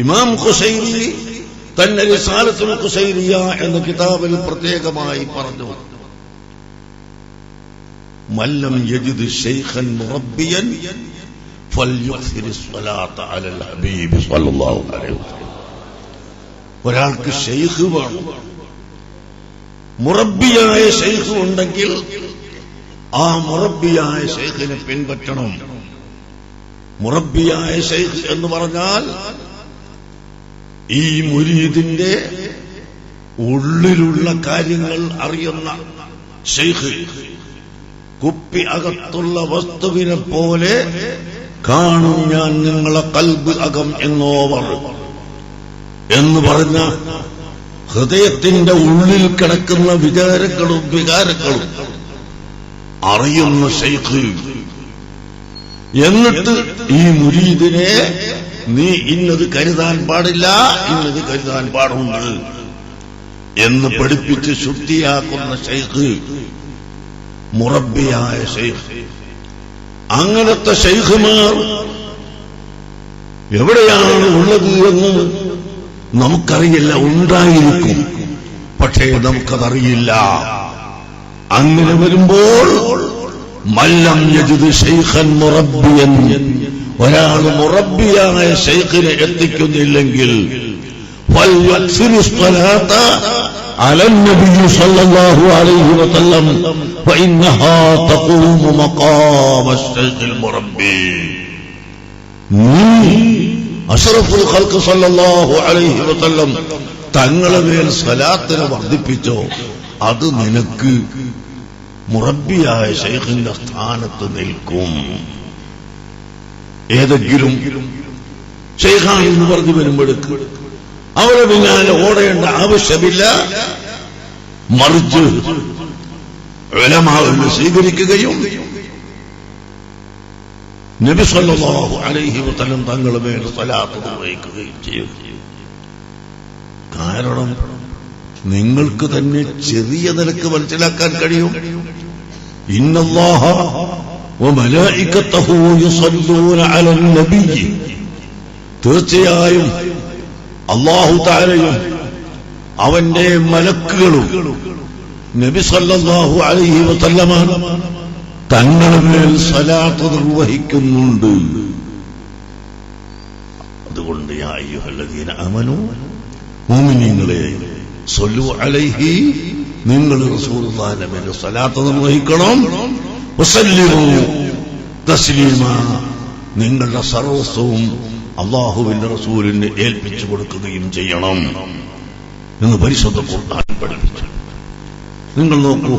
ഇമാം ഖുശൈരി തന്റെ റിസാലത്തുൽ ഖുശൈരിയ എന്ന കിതാബിൽ പ്രത്യേകമായി പറഞ്ഞു, മല്ലം യജിദ് ശൈഖൻ മുറബ്ബിയൻ ഫൽയുക്സിർ സ്വലാത്ത അലൽ ഹബീബ് സ്വല്ലല്ലാഹു അലൈഹി വസല്ലം. ഒരാൾക്ക് ശൈഖ് വേണം, മുറബ്ബിയായ ശൈഖ് ഉണ്ടെങ്കിൽ ആ മുറബ്ബിയായ ശൈഖിനെ പിൻപറ്റണം. മുറബ്ബിയായ ശൈഖ് എന്ന് പറഞ്ഞാൽ ഈ മുരീദിന്റെ ഉള്ളിലുള്ള കാര്യങ്ങൾ അറിയുന്ന ശൈഖ്. കുപ്പി അകത്തുള്ള വസ്തുവിനെ പോലെ കാണും ഞാൻ നിങ്ങളെ കൽബ് അകം എന്നോവർ എന്ന് പറഞ്ഞ ഹൃദയത്തിന്റെ ഉള്ളിൽ കിടക്കുന്ന വിചാരങ്ങളും വികാരങ്ങളും അറിയുന്ന ശൈഖ്. എന്നിട്ട് ഈ മുരീദിനെ നീ ഇന്നത് കരുതാൻ പാടില്ല, ഇന്നത് കരുതാൻ പാടുണ്ട് എന്ന് പഠിപ്പിച്ച് ശുദ്ധിയാക്കുന്ന ശൈഖ് മുറബ്ബിയായ ശൈഖ്. അങ്ങനത്തെ ശൈഖുമാർ എവിടെയാണ് ഉള്ളത് എന്ന് നമുക്കറിയില്ല. ഉണ്ടായിരിക്കും, പക്ഷേ നമുക്കതറിയില്ല. അങ്ങനെ വരുമ്പോൾ മല്ലം യജിദ് ശൈഖൻ മുറബ്ബിയൻ, ഒരാൾ മുറബ്ബിയായ ശൈഖിനെ എത്തിക്കുന്നില്ലെങ്കിൽ ഫൽയക്സിറു സ്വലാത്ത അലൻ നബി സല്ലല്ലാഹു അലൈഹി വസല്ലം ഫഇന്നഹാ തഖൂമു മഖാമ ശൈഖിൽ മുറബ്ബി. അഷ്റഫുൽ ഖൽഖ് സല്ലല്ലാഹു അലൈഹി വസല്ലം തങ്ങളുടെ മേൽ സ്വലാത്തിനെ വർദ്ധിപ്പിച്ചോ, അത് നിനക്ക് മുറബ്ബിയായ ശൈഖിന്റെ സ്ഥാനത്ത് നിൽക്കും. ഏതെങ്കിലും ശൈഖാണെന്ന് പറഞ്ഞു വരുമ്പോഴേക്ക് അവരെ പിന്നാലെ ഓടേണ്ട ആവശ്യമില്ല. മറിച്ച് ഉലമാവിനെ സ്വീകരിക്കുകയും നബി സല്ലല്ലാഹു അലൈഹി വസല്ലം തങ്ങളുടെ മേൽ സ്വലാത്ത് നിർവഹിക്കുകയും ചെയ്യും. കാരണം നിങ്ങൾക്ക് തന്നെ ചെറിയ നിലക്ക് മനസ്സിലാക്കാൻ കഴിയും. ഇന്നല്ലാഹ വമലായികതഹു യുസല്ലൂന അലൻ നബി, തീർച്ചയായും അല്ലാഹു തആലയും അവന്റെ മലക്കുകളും നബി സല്ലല്ലാഹു അലൈഹി വസല്ലമ തങ്ങളുടെ മേൽ സ്വലാത്ത് നിർവഹിക്കുന്നുണ്ട്. അതുകൊണ്ട് യാ അയ്യുഹല്ലദീന ആമനൂ, മുഅ്മിനീങ്ങളെ, സ്വല്ലു അലൈഹി, നിങ്ങൾ റസൂലുള്ളാഹിന്റെ മേൽ സ്വലാത്ത് നിർവഹിക്കണം. വസല്ലിമു തസ്ലീമാ, നിങ്ങളുടെ സർവസ്വവും അല്ലാഹുവിന്റെ റസൂലിന് ഏൽപ്പിച്ചു കൊടുക്കുകയും ചെയ്യണം എന്ന് പരിശുദ്ധ ഖുർആൻ പഠിപ്പിച്ചു. നിങ്ങൾ നോക്കൂ,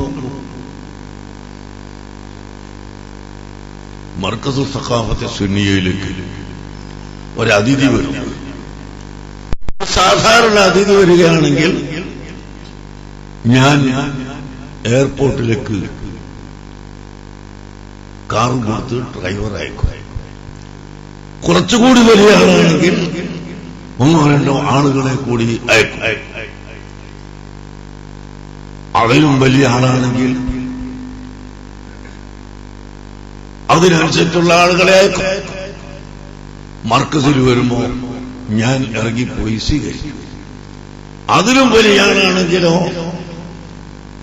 മർക്കസുൽ സഖാഫത്തെ സുന്നിയയിലേക്ക് ഒരതിഥി വരും. സാധാരണ അതിഥി വരികയാണെങ്കിൽ ഞാൻ എയർപോർട്ടിലേക്ക് കാർ കൊടുത്ത് ഡ്രൈവർ അയക്കും. കുറച്ചുകൂടി വലിയ ആളാണെങ്കിൽ ഒന്നോ രണ്ടോ ആളുകളെ കൂടി അയക്കും. അതിലും വലിയ ആളാണെങ്കിൽ അതിനനുസരിച്ചുള്ള ആളുകളെ അയക്കും. മർക്കസിൽ വരുമ്പോ ഞാൻ ഇറങ്ങിപ്പോയി സ്വീകരിക്കും. അതിലും വലിയ ആളാണെങ്കിലോ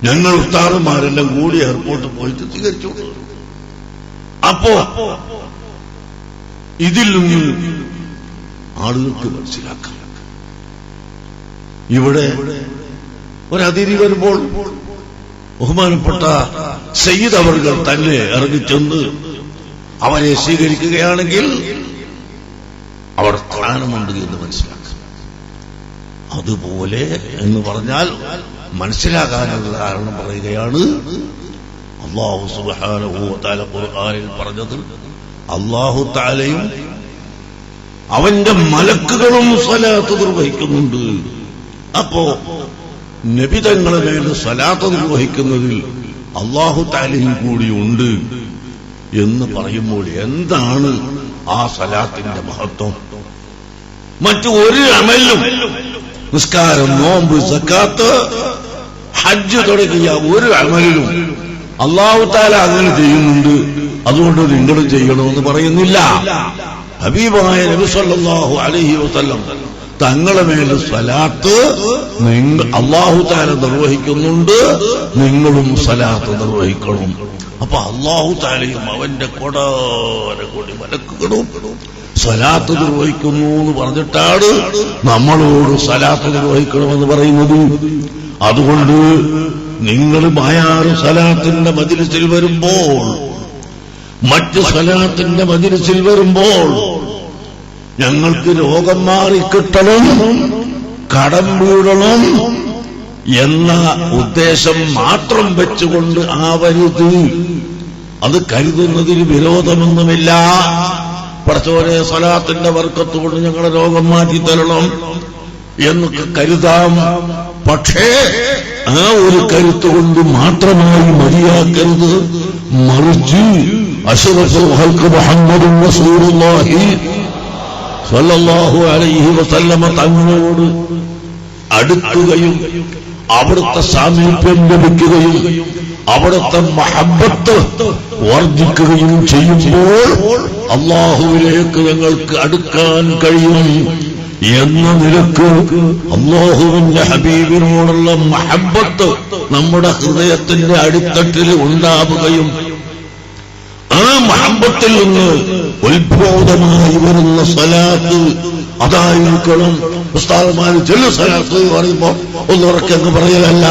ഞങ്ങൾ ഉസ്താദുമാരെല്ലാം കൂടി എയർപോർട്ടിൽ പോയിട്ട് സ്വീകരിച്ചു. അപ്പോ ഇതിൽ നിന്ന് ആളുകൾക്ക് മനസ്സിലാക്കാം, ഇവിടെ ഒരതിഥി വരുമ്പോൾ ബഹുമാനപ്പെട്ട സയ്യിദ് അവർകൾ തന്നെ ഇറങ്ങിച്ചെന്ന് അവരെ സ്വീകരിക്കുകയാണെങ്കിൽ അവർ സ്ഥാനമുണ്ട് എന്ന് മനസ്സിലാക്കാം. അതുപോലെ എന്ന് പറഞ്ഞാൽ മനസ്സിലാക്കാനുള്ള കാരണം പറയുകയാണ്. അല്ലാഹു സുബ്ഹാനഹു വ തആല ഖുർആനിൽ പറഞ്ഞത്, അല്ലാഹു തആലയും അവന്റെ മലക്കുകളും സ്വലാത്ത് നിർവഹിക്കുന്നുണ്ട്. അപ്പോ നബി തങ്ങളുടെ മേൽ സ്വലാത്ത് നിർവഹിക്കുന്നതിൽ അല്ലാഹു തആലയും കൂടിയുണ്ട് എന്ന് പറയുമ്പോൾ എന്താണ് ആ സ്വലാത്തിന്റെ മഹത്വം? മറ്റു ഒരു അമലും, നിസ്കാരം, നോമ്പ്, സക്കാത്ത്, ഹജ്ജ് തുടങ്ങിയ ഒരു അമലിലും അല്ലാഹു തആല അങ്ങനെ ചെയ്യുന്നുണ്ട്, അതുകൊണ്ട് നിങ്ങൾ ചെയ്യണമെന്ന് പറയുന്നില്ല. ഹബീബായ നബി സല്ലല്ലാഹു അലൈഹി വസല്ലം തങ്ങളെ മേൽ സ്വലാത്ത് അല്ലാഹു തആല നിർവഹിക്കുന്നുണ്ട്, നിങ്ങളും സ്വലാത്ത് നിർവഹിക്കണം. അപ്പൊ അല്ലാഹു തആലയും അവന്റെ കൊടാനകോടി മലക്കുകളും സ്വലാത്ത് നിർവഹിക്കുന്നു എന്ന് പറഞ്ഞിട്ടാണ് നമ്മളോട് സ്വലാത്ത് നിർവഹിക്കണമെന്ന് പറയുന്നത്. അതുകൊണ്ട് നിങ്ങൾ മായാറ് സ്വലാത്തിന്റെ മജ്‌ലിസിൽ വരുമ്പോൾ, മറ്റ് സ്വലാത്തിന്റെ മജ്‌ലിസിൽ വരുമ്പോൾ ഞങ്ങൾക്ക് രോഗം മാറിക്കിട്ടണം, കടം വീഴണം എന്ന ഉദ്ദേശം മാത്രം വെച്ചുകൊണ്ട് ആവരുത്. അത് കരുതുന്നതിന് വിരോധമൊന്നുമില്ല. പടച്ചോനെ സ്വലാത്തിന്റെ ബർക്കത്ത് കൊണ്ട് ഞങ്ങളുടെ രോഗം മാറ്റിത്തരണം എന്നൊക്കെ കരുതാം. പക്ഷേ ആ ഒരു കരുത്തുകൊണ്ട് മാത്രമായി മതിയാക്കരുത്. മറിച്ച് അഷ്റഫുൽ ഖൽഖ് മുഹമ്മദുർ റസൂലുള്ളാഹി സ്വല്ലല്ലാഹു അലൈഹി വസല്ലമ തങ്ങളോട് അടുക്കുകയും അവിടുത്തെ സാമീപ്യം ലഭിക്കുകയും അവിടുത്തെ മഹബ്ബത്ത് വർദ്ധിക്കുകയും ചെയ്യുമ്പോൾ അല്ലാഹുവിലേക്ക് ഞങ്ങൾക്ക് അടുക്കാൻ കഴിയും എന്ന നിലക്ക് അല്ലാഹുവിന്റെ ഹബീബിനോടുള്ള മഹബ്ബത്ത് നമ്മുടെ ഹൃദയത്തിന്റെ അടിത്തട്ടിൽ ഉണ്ടാവുകയും ആ മഹബ്ബത്തിൽ നിന്ന് ഉത്ഭൂതമായി വരുന്ന സ്വലാത്ത് അതായിരിക്കണം. ഉസ്താദുമാർ ചെല്ലു സ്വലാത്ത് പറയുമ്പോ ഒന്ന് ഉറക്കെന്ന് പറയലല്ല,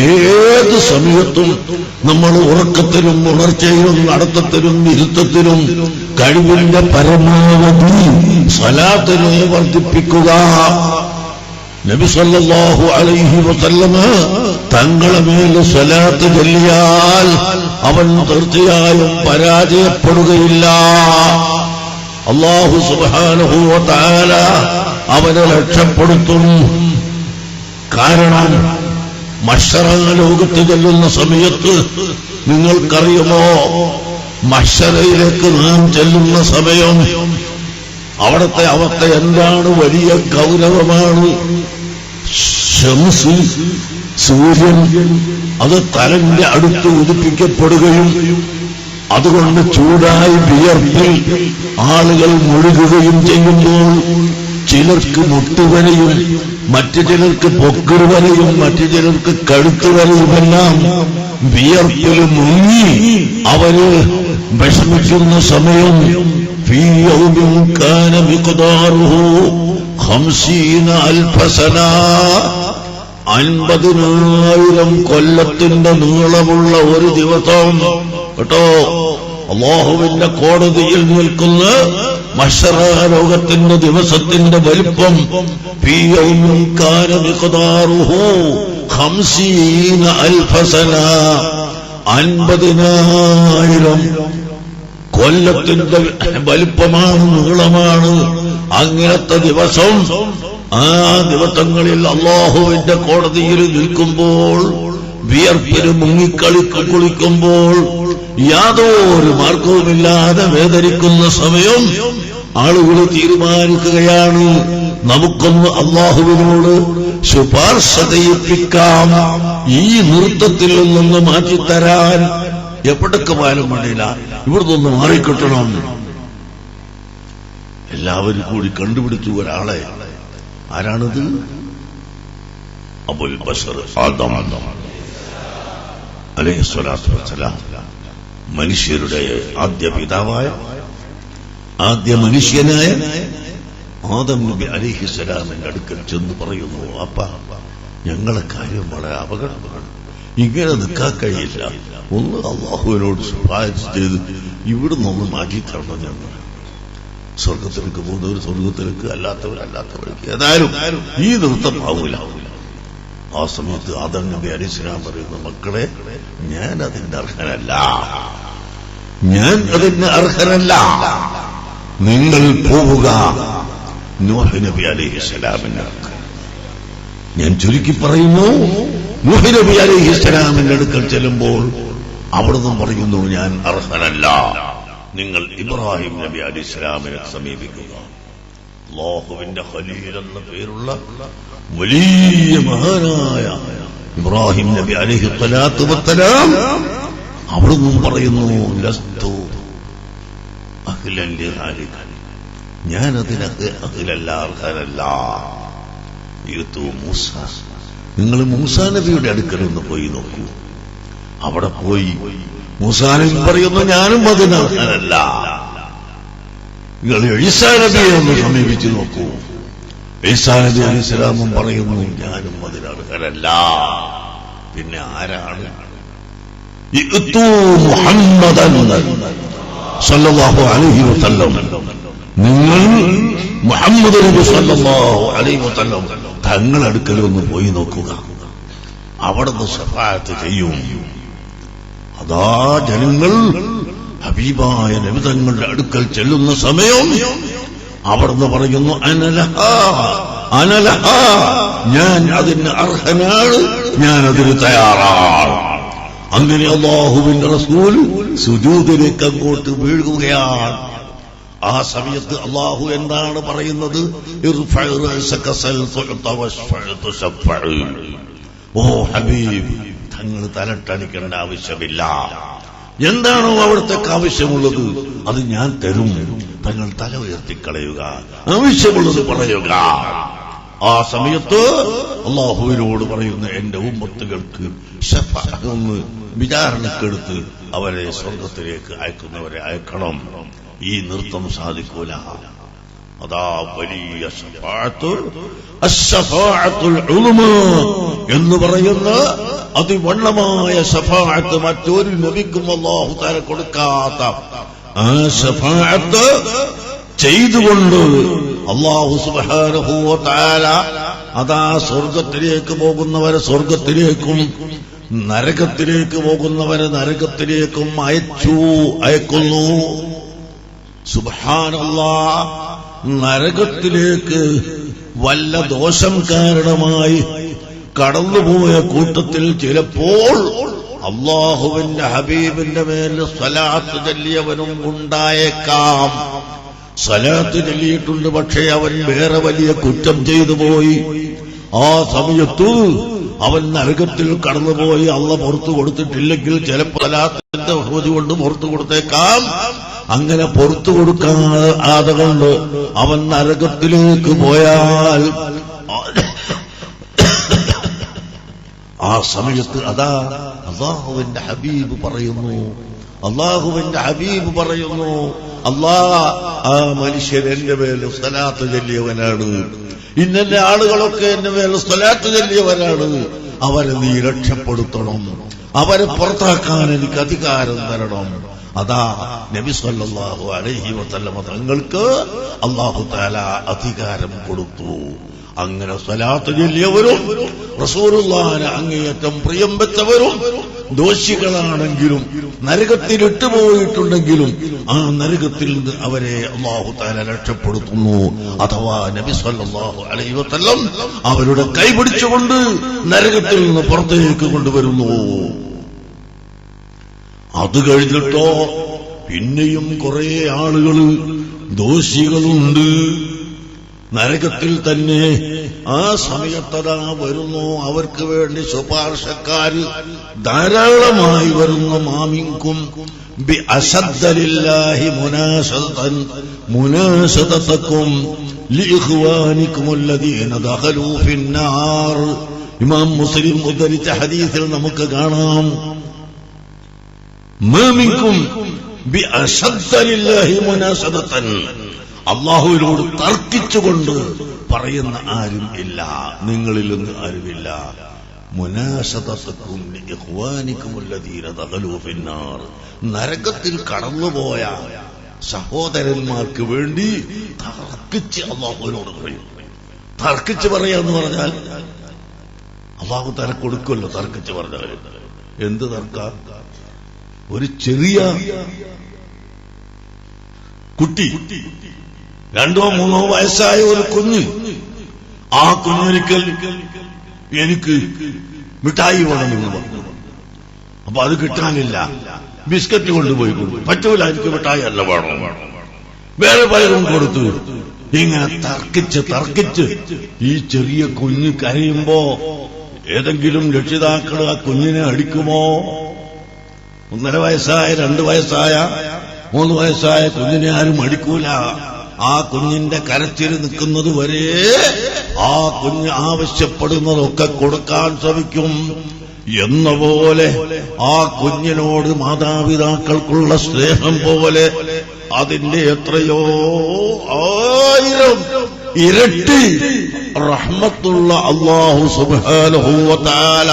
ഏത് സമയത്തും നമ്മൾ ഉറക്കത്തിലും ഉണർച്ചയിലും നടത്തത്തിലും ഇരുത്തത്തിലും കഴിവിന്റെ പരമാവധി സ്വലാത്തിനെ വർദ്ധിപ്പിക്കുക. നബി സല്ലല്ലാഹു അലൈഹി വസല്ലമ തങ്ങളെ മേൽ സ്വലാത്ത് ചൊല്ലിയാൽ അവൻ തീർച്ചയായും പരാജയപ്പെടുകയില്ല. അല്ലാഹു സുബ്ഹാനഹു വ തആല അവനെ രക്ഷപ്പെടുത്തും. കാരണം മഹ്ശറ ലോകത്ത് ചെല്ലുന്ന സമയത്ത് നിങ്ങൾക്കറിയുമോ, മഹ്ശറയിലേക്ക് നാം ചെല്ലുന്ന സമയം അവിടുത്തെ അവസ്ഥ എന്താണ്? വലിയ ഗൗരവമാണ്. ശംസ്, സൂര്യൻ അത് തലന്റെ അടുത്ത് ഉദിപ്പിക്കപ്പെടുകയും അതുകൊണ്ട് ചൂടായി വിയർപ്പിൽ ആളുകൾ മുഴുകുകയും ചെയ്യുമ്പോൾ ചിലർക്ക് മുട്ടുവരെയും മറ്റു ചിലർക്ക് പൊക്കിടുവരെയും മറ്റു ചിലർക്ക് കഴുത്തുവരെയുമെല്ലാം വിയർപ്പിൽ മുങ്ങി അവര് വിഷമിക്കുന്ന സമയം ഫീ യൗമിൻ കാന മിഖ്ദാറുഹു 50,000 സന, 50,000 കൊല്ലത്തിന്റെ നീളമുള്ള ഒരു ദിവസം കേട്ടോ. അല്ലാഹുവിന്റെ കോടതിയിൽ നിൽക്കുന്ന മഹ്ശറ ലോകത്തിന്റെ ദിവസത്തിന്റെ വലിപ്പം ഫീ യൗമിൻ കാന മിഖ്ദാറുഹു 50,000 സന, 50,000 കൊല്ലത്തിന്റെ വലിപ്പമാണ്, നീളമാണ്. അങ്ങനത്തെ ദിവസം, ആ ദിവസങ്ങളിൽ അല്ലാഹുവിന്റെ കോടതിയിൽ നിൽക്കുമ്പോൾ വിയർപ്പിന് കുളിക്കുമ്പോൾ യാതൊരു മാർഗവുമില്ലാതെ വേദനിക്കുന്ന സമയം ആളുകൾ തീരുമാനിക്കുകയാണ്, നമുക്കൊന്ന് അല്ലാഹുവിനോട് ശുപാർശ ചെയ്യിപ്പിക്കാം, ഈ നൃത്തത്തിൽ നിന്ന് മാറ്റിത്തരാൻ. എവിടൊക്കെ പോയാലും വേണ്ടിയില്ല, ഇവിടുന്ന് മാറിക്കിട്ടണം. എല്ലാവരും കൂടി കണ്ടുപിടിച്ചു ഒരാളെ. ആരാണിത്? അബുൽ ബശർ ആദം അലൈഹിസ്സലാത്തു വസ്സലാം, മനുഷ്യരുടെ ആദ്യ പിതാവായ, ആദ്യ മനുഷ്യനായ ആദം നബി അലൈഹിസ്സലാമിന്റെ അടുക്കൽ ചെന്ന് പറയുന്നു, അപ്പ ഞങ്ങളെ കാര്യം വളരെ അപകടമാണ്, ഇങ്ങനെ നിൽക്കാൻ കഴിയില്ല, ഒന്ന് അല്ലാഹുവിനോട് ശുപാർശ ചെയ്ത് ഇവിടുന്നൊന്ന് മാറ്റിത്തരണം. ഞങ്ങൾ സ്വർഗത്തിലേക്ക് പോകുന്നവർ സ്വർഗത്തിലേക്ക്, അല്ലാത്തവരല്ലാത്തവർക്ക്, ഏതായാലും ഈ നൃത്തം ആവൂല. ആ സമയത്ത് ആദം നബി അലൈഹിസ്സലാം പറയുന്നു, മക്കളെ ഞാൻ അതിന് അർഹനല്ല, നിങ്ങൾ പോവുക നൂഹ് നബി അലൈഹിസ്സലാമിന്റെ അടുക്കൽ. ഞാൻ ചുരുക്കി പറയുന്നു, നൂഹ് നബി അലൈഹിസ്സലാമിന്റെ അടുക്കൽ ചെല്ലുമ്പോൾ അവിടുന്ന് പറയുന്നു, ഞാൻ അർഹനല്ല, നിങ്ങൾ ഇബ്രാഹിം നബി അലൈഹിസ്സലാമിനെ സമീപിക്കുക. അല്ലാഹുവിന്റെ ഖലീൽ എന്ന പേരുള്ള വലിയ മഹാനായ ഇബ്രാഹിം നബി അലൈഹിസ്സലാത്തു വസ്സലാം അവിടുന്ന് പറയുന്നു, ലസ്തു അഹ്ലൻ ലിദാലിക, ഞാനതിന് അതിലല്ല, അർഹനല്ല. മൂസ, നിങ്ങൾ മൂസാ നബിയുടെ അടുക്കലൊന്ന് പോയി നോക്കൂ. അവിടെ പോയി മൂസാ നബി പറയുന്നു, ഞാനും അതിന് അർഹനല്ല. നിങ്ങൾ ഈസാ നബിയെ ഒന്ന് സമീപിച്ചു നോക്കൂ. ഈസാ നബി അലൈഹി സ്വലാമും പറയുന്നു, ഞാനും അതിന് അർഹനല്ല. പിന്നെ ആരാണ്? മുഹമ്മദൻ സല്ലല്ലാഹു അലൈഹി വസല്ലം, നിങ്ങൾ മുഹമ്മദ് നബി സല്ലല്ലാഹു അലൈഹി വസല്ലം തങ്ങളടുക്കലൊന്ന് പോയി നോക്കുക. അവിടുന്ന് ശഫാഅത്ത് ചെയ്യും. അതാ ജനങ്ങൾ ഹബീബായ നബി തങ്ങളുടെ അടുക്കൽ ചെല്ലുന്ന സമയം അവിടുന്ന് പറയുന്നു, അനലഹ, ഞാൻ അതിന് അർഹനാണ്, ഞാൻ അതിന് തയ്യാറാണ്. അങ്ങനെ അല്ലാഹുവിന്റെ റസൂൽ സുജൂദിലേക്ക് അങ്ങോട്ട് വീഴുകയാണ്. ആ സമയത്ത് അല്ലാഹു എന്താണ് പറയുന്നത്? ഓ ഹബീബ്, തങ്ങൾ തലട്ടണിക്കേണ്ട ആവശ്യമില്ല. എന്താണോ അവിടത്തേക്ക് ആവശ്യമുള്ളത് അത് ഞാൻ തരും. തങ്ങൾ തല ഉയർത്തിക്കളയുക, ആവശ്യമുള്ളത് പറയുക. ആ സമയത്ത് അല്ലാഹുവിനോട് പറയുന്ന, എന്റെ ഉമ്മത്തുകൾക്ക് ശഫാഅത്ത് വിചാരണക്കെടുത്ത് അവരെ സ്വർഗത്തിലേക്ക് അയക്കുന്നവരെ അയക്കണം. ഈ നൃത്തം സാധിക്കൂല. അതാ വലിയ ശഫാഅത്ത്, അശ്ശഫാഅത്തുൽ ഉളുമ എന്ന് പറയുന്ന അതിവണ്ണമായ ശഫാഅത്ത് മറ്റൊരു നബിക്കും അല്ലാഹു തആല കൊടുക്കാത്ത ആ ശഫാഅത്ത് ചെയ്തുകൊണ്ട് അല്ലാഹു സുബ്ഹാനഹു വ തആല അതാ സ്വർഗത്തിലേക്ക് പോകുന്നവരെ സ്വർഗത്തിലേക്കും നരകത്തിലേക്ക് പോകുന്നവരെ നരകത്തിലേക്കും അയക്കുന്നു. സുബ്ഹാനല്ലാഹ്, നരകത്തിലേക്ക് വല്ല ദോഷം കാരണമായി കടന്നുപോയ കൂട്ടത്തിൽ ചിലപ്പോൾ അല്ലാഹുവിന്റെ ഹബീബിന്റെ മേൽ സ്വലാത്ത് ചൊല്ലിയവനും ഉണ്ടായേക്കാം. സ്വലാത്ത് ചൊല്ലിയിട്ടുണ്ട്, പക്ഷേ അവൻ വേറെ വലിയ കുറ്റം ചെയ്തു പോയി. ആ സമയത്ത് അവൻ നരകത്തിൽ കടന്നുപോയി. അള്ള പുറത്തു കൊടുത്തിട്ടില്ലെങ്കിൽ ചിലപ്പോൾ സ്വലാത്തിന്റെ ഹോദി കൊണ്ട് പുറത്തു കൊടുത്തേക്കാം. അങ്ങനെ പുറത്തു കൊടുക്കാതെ കൊണ്ട് അവൻ നരകത്തിലേക്ക് പോയാൽ ആ സമയത്ത് അതാ അല്ലാഹുവിന്റെ ഹബീബ് പറയുന്നു, ആ മനുഷ്യൻ എന്റെ മേൽ സ്വലാത്ത് ചൊല്ലിയവനാണ്, ഇന്നലെ ആളുകളൊക്കെ എന്റെ മേൽ സ്വലാത്ത് ചൊല്ലിയവരാണ്, അവരെ നീ രക്ഷപ്പെടുത്തണം, അവരെ പുറത്താക്കാൻ എനിക്ക് അധികാരം തരണം. അതാ നബി സല്ലല്ലാഹു അലൈഹി വസല്ലം തങ്ങൾക്ക് അല്ലാഹു തആല അധികാരം കൊടുത്തു. അങ്ങനെ സ്വലാത്ത് ചൊല്ലിയവരും റസൂലുള്ളാഹിനെ അങ്ങേയറ്റം പ്രിയം വെച്ചവരും ദോഷികളാണെങ്കിലും നരകത്തിൽ ഇട്ടുപോയിട്ടുണ്ടെങ്കിലും ആ നരകത്തിൽ നിന്ന് അവരെ അല്ലാഹു തആല രക്ഷപ്പെടുത്തുന്നു. അഥവാ നബി സല്ലല്ലാഹു അലൈഹി വസല്ലം അവരുടെ കൈപിടിച്ചുകൊണ്ട് നരകത്തിൽ നിന്ന് പുറത്തേക്ക് കൊണ്ടുവരുന്നു. അത് കഴിഞ്ഞിട്ടോ പിന്നെയും കുറെ ആളുകൾ ദോഷികളുണ്ട് നരകത്തിൽ തന്നെ. ആ സമയത്തതാ വരുന്നു, അവർക്ക് വേണ്ടി ശുപാർശക്കാര് ധാരാളമായി വരുന്നു. മാമിൻകും ബി അശദ്ദലില്ലാഹി മുനാശദതകും ലിഇഖ്വാനികും അല്ലദീന ദഖലൂ ഫിന്നാർ. ഇമാം മുസ്ലിം ഉദ്ധരിച്ച ഹദീസിൽ നമുക്ക് കാണാം, മാമിൻകും ബി അശദ്ദലില്ലാഹി മുനാശദതൻ, അല്ലാഹുവിനോട് തർക്കിച്ചുകൊണ്ട് പറയുന്ന ആരും ഇല്ല, നിങ്ങളിൽ നിന്ന് ആരുമില്ല. മുനാശദതകും ലിഇഖ്വാനികും അല്ലദീന ദഖലൂ ഫിന്നാർ, നരകത്തിൽ കടന്നുപോയ സഹോദരന്മാർക്ക് വേണ്ടി തർക്കിച്ച് അല്ലാഹുവിനോട് പറയും. തർക്കിച്ച് പറയാന്ന് പറഞ്ഞാൽ അല്ലാഹു തആല കൊടുക്കുമല്ലോ. തർക്കിച്ച് പറഞ്ഞാൽ എന്ത് തർക്ക? ഒരു ചെറിയ കുട്ടി, 2 or 3 വയസ്സായ ഒരു കുഞ്ഞ്, ആ കുഞ്ഞൊരിക്കൽ എനിക്ക് മിഠായി വേണമെന്ന് പറഞ്ഞു. അപ്പൊ അത് കിട്ടാനില്ല, ബിസ്ക്കറ്റ് കൊണ്ടുപോയി കൊടുത്തു. പറ്റൂല, എനിക്ക് മിഠായി അല്ല വേണം, വേറെ പലരും കൊടുത്തു. ഇങ്ങനെ തർക്കിച്ച് ഈ ചെറിയ കുഞ്ഞ് കരയുമ്പോ ഏതെങ്കിലും രക്ഷിതാക്കൾ ആ കുഞ്ഞിനെ അടിക്കുമോ? 1.5 വയസ്സായ 2 വയസ്സായ 3 വയസ്സായ കുഞ്ഞിനെ ആരും അടിക്കൂല. ആ കുഞ്ഞിന്റെ കരച്ചിൽ നിൽക്കുന്നത് വരെ ആ കുഞ്ഞ് ആവശ്യപ്പെടുന്നതൊക്കെ കൊടുക്കാൻ ശ്രമിക്കും. എന്ന പോലെ ആ കുഞ്ഞിനോട് മാതാപിതാക്കൾക്കുള്ള സ്നേഹം പോലെ അതിന്റെ എത്രയോ 1000 ഇരട്ടി റഹ്മത്തുള്ള അല്ലാഹു സുബ്ഹാനഹു വ തആല.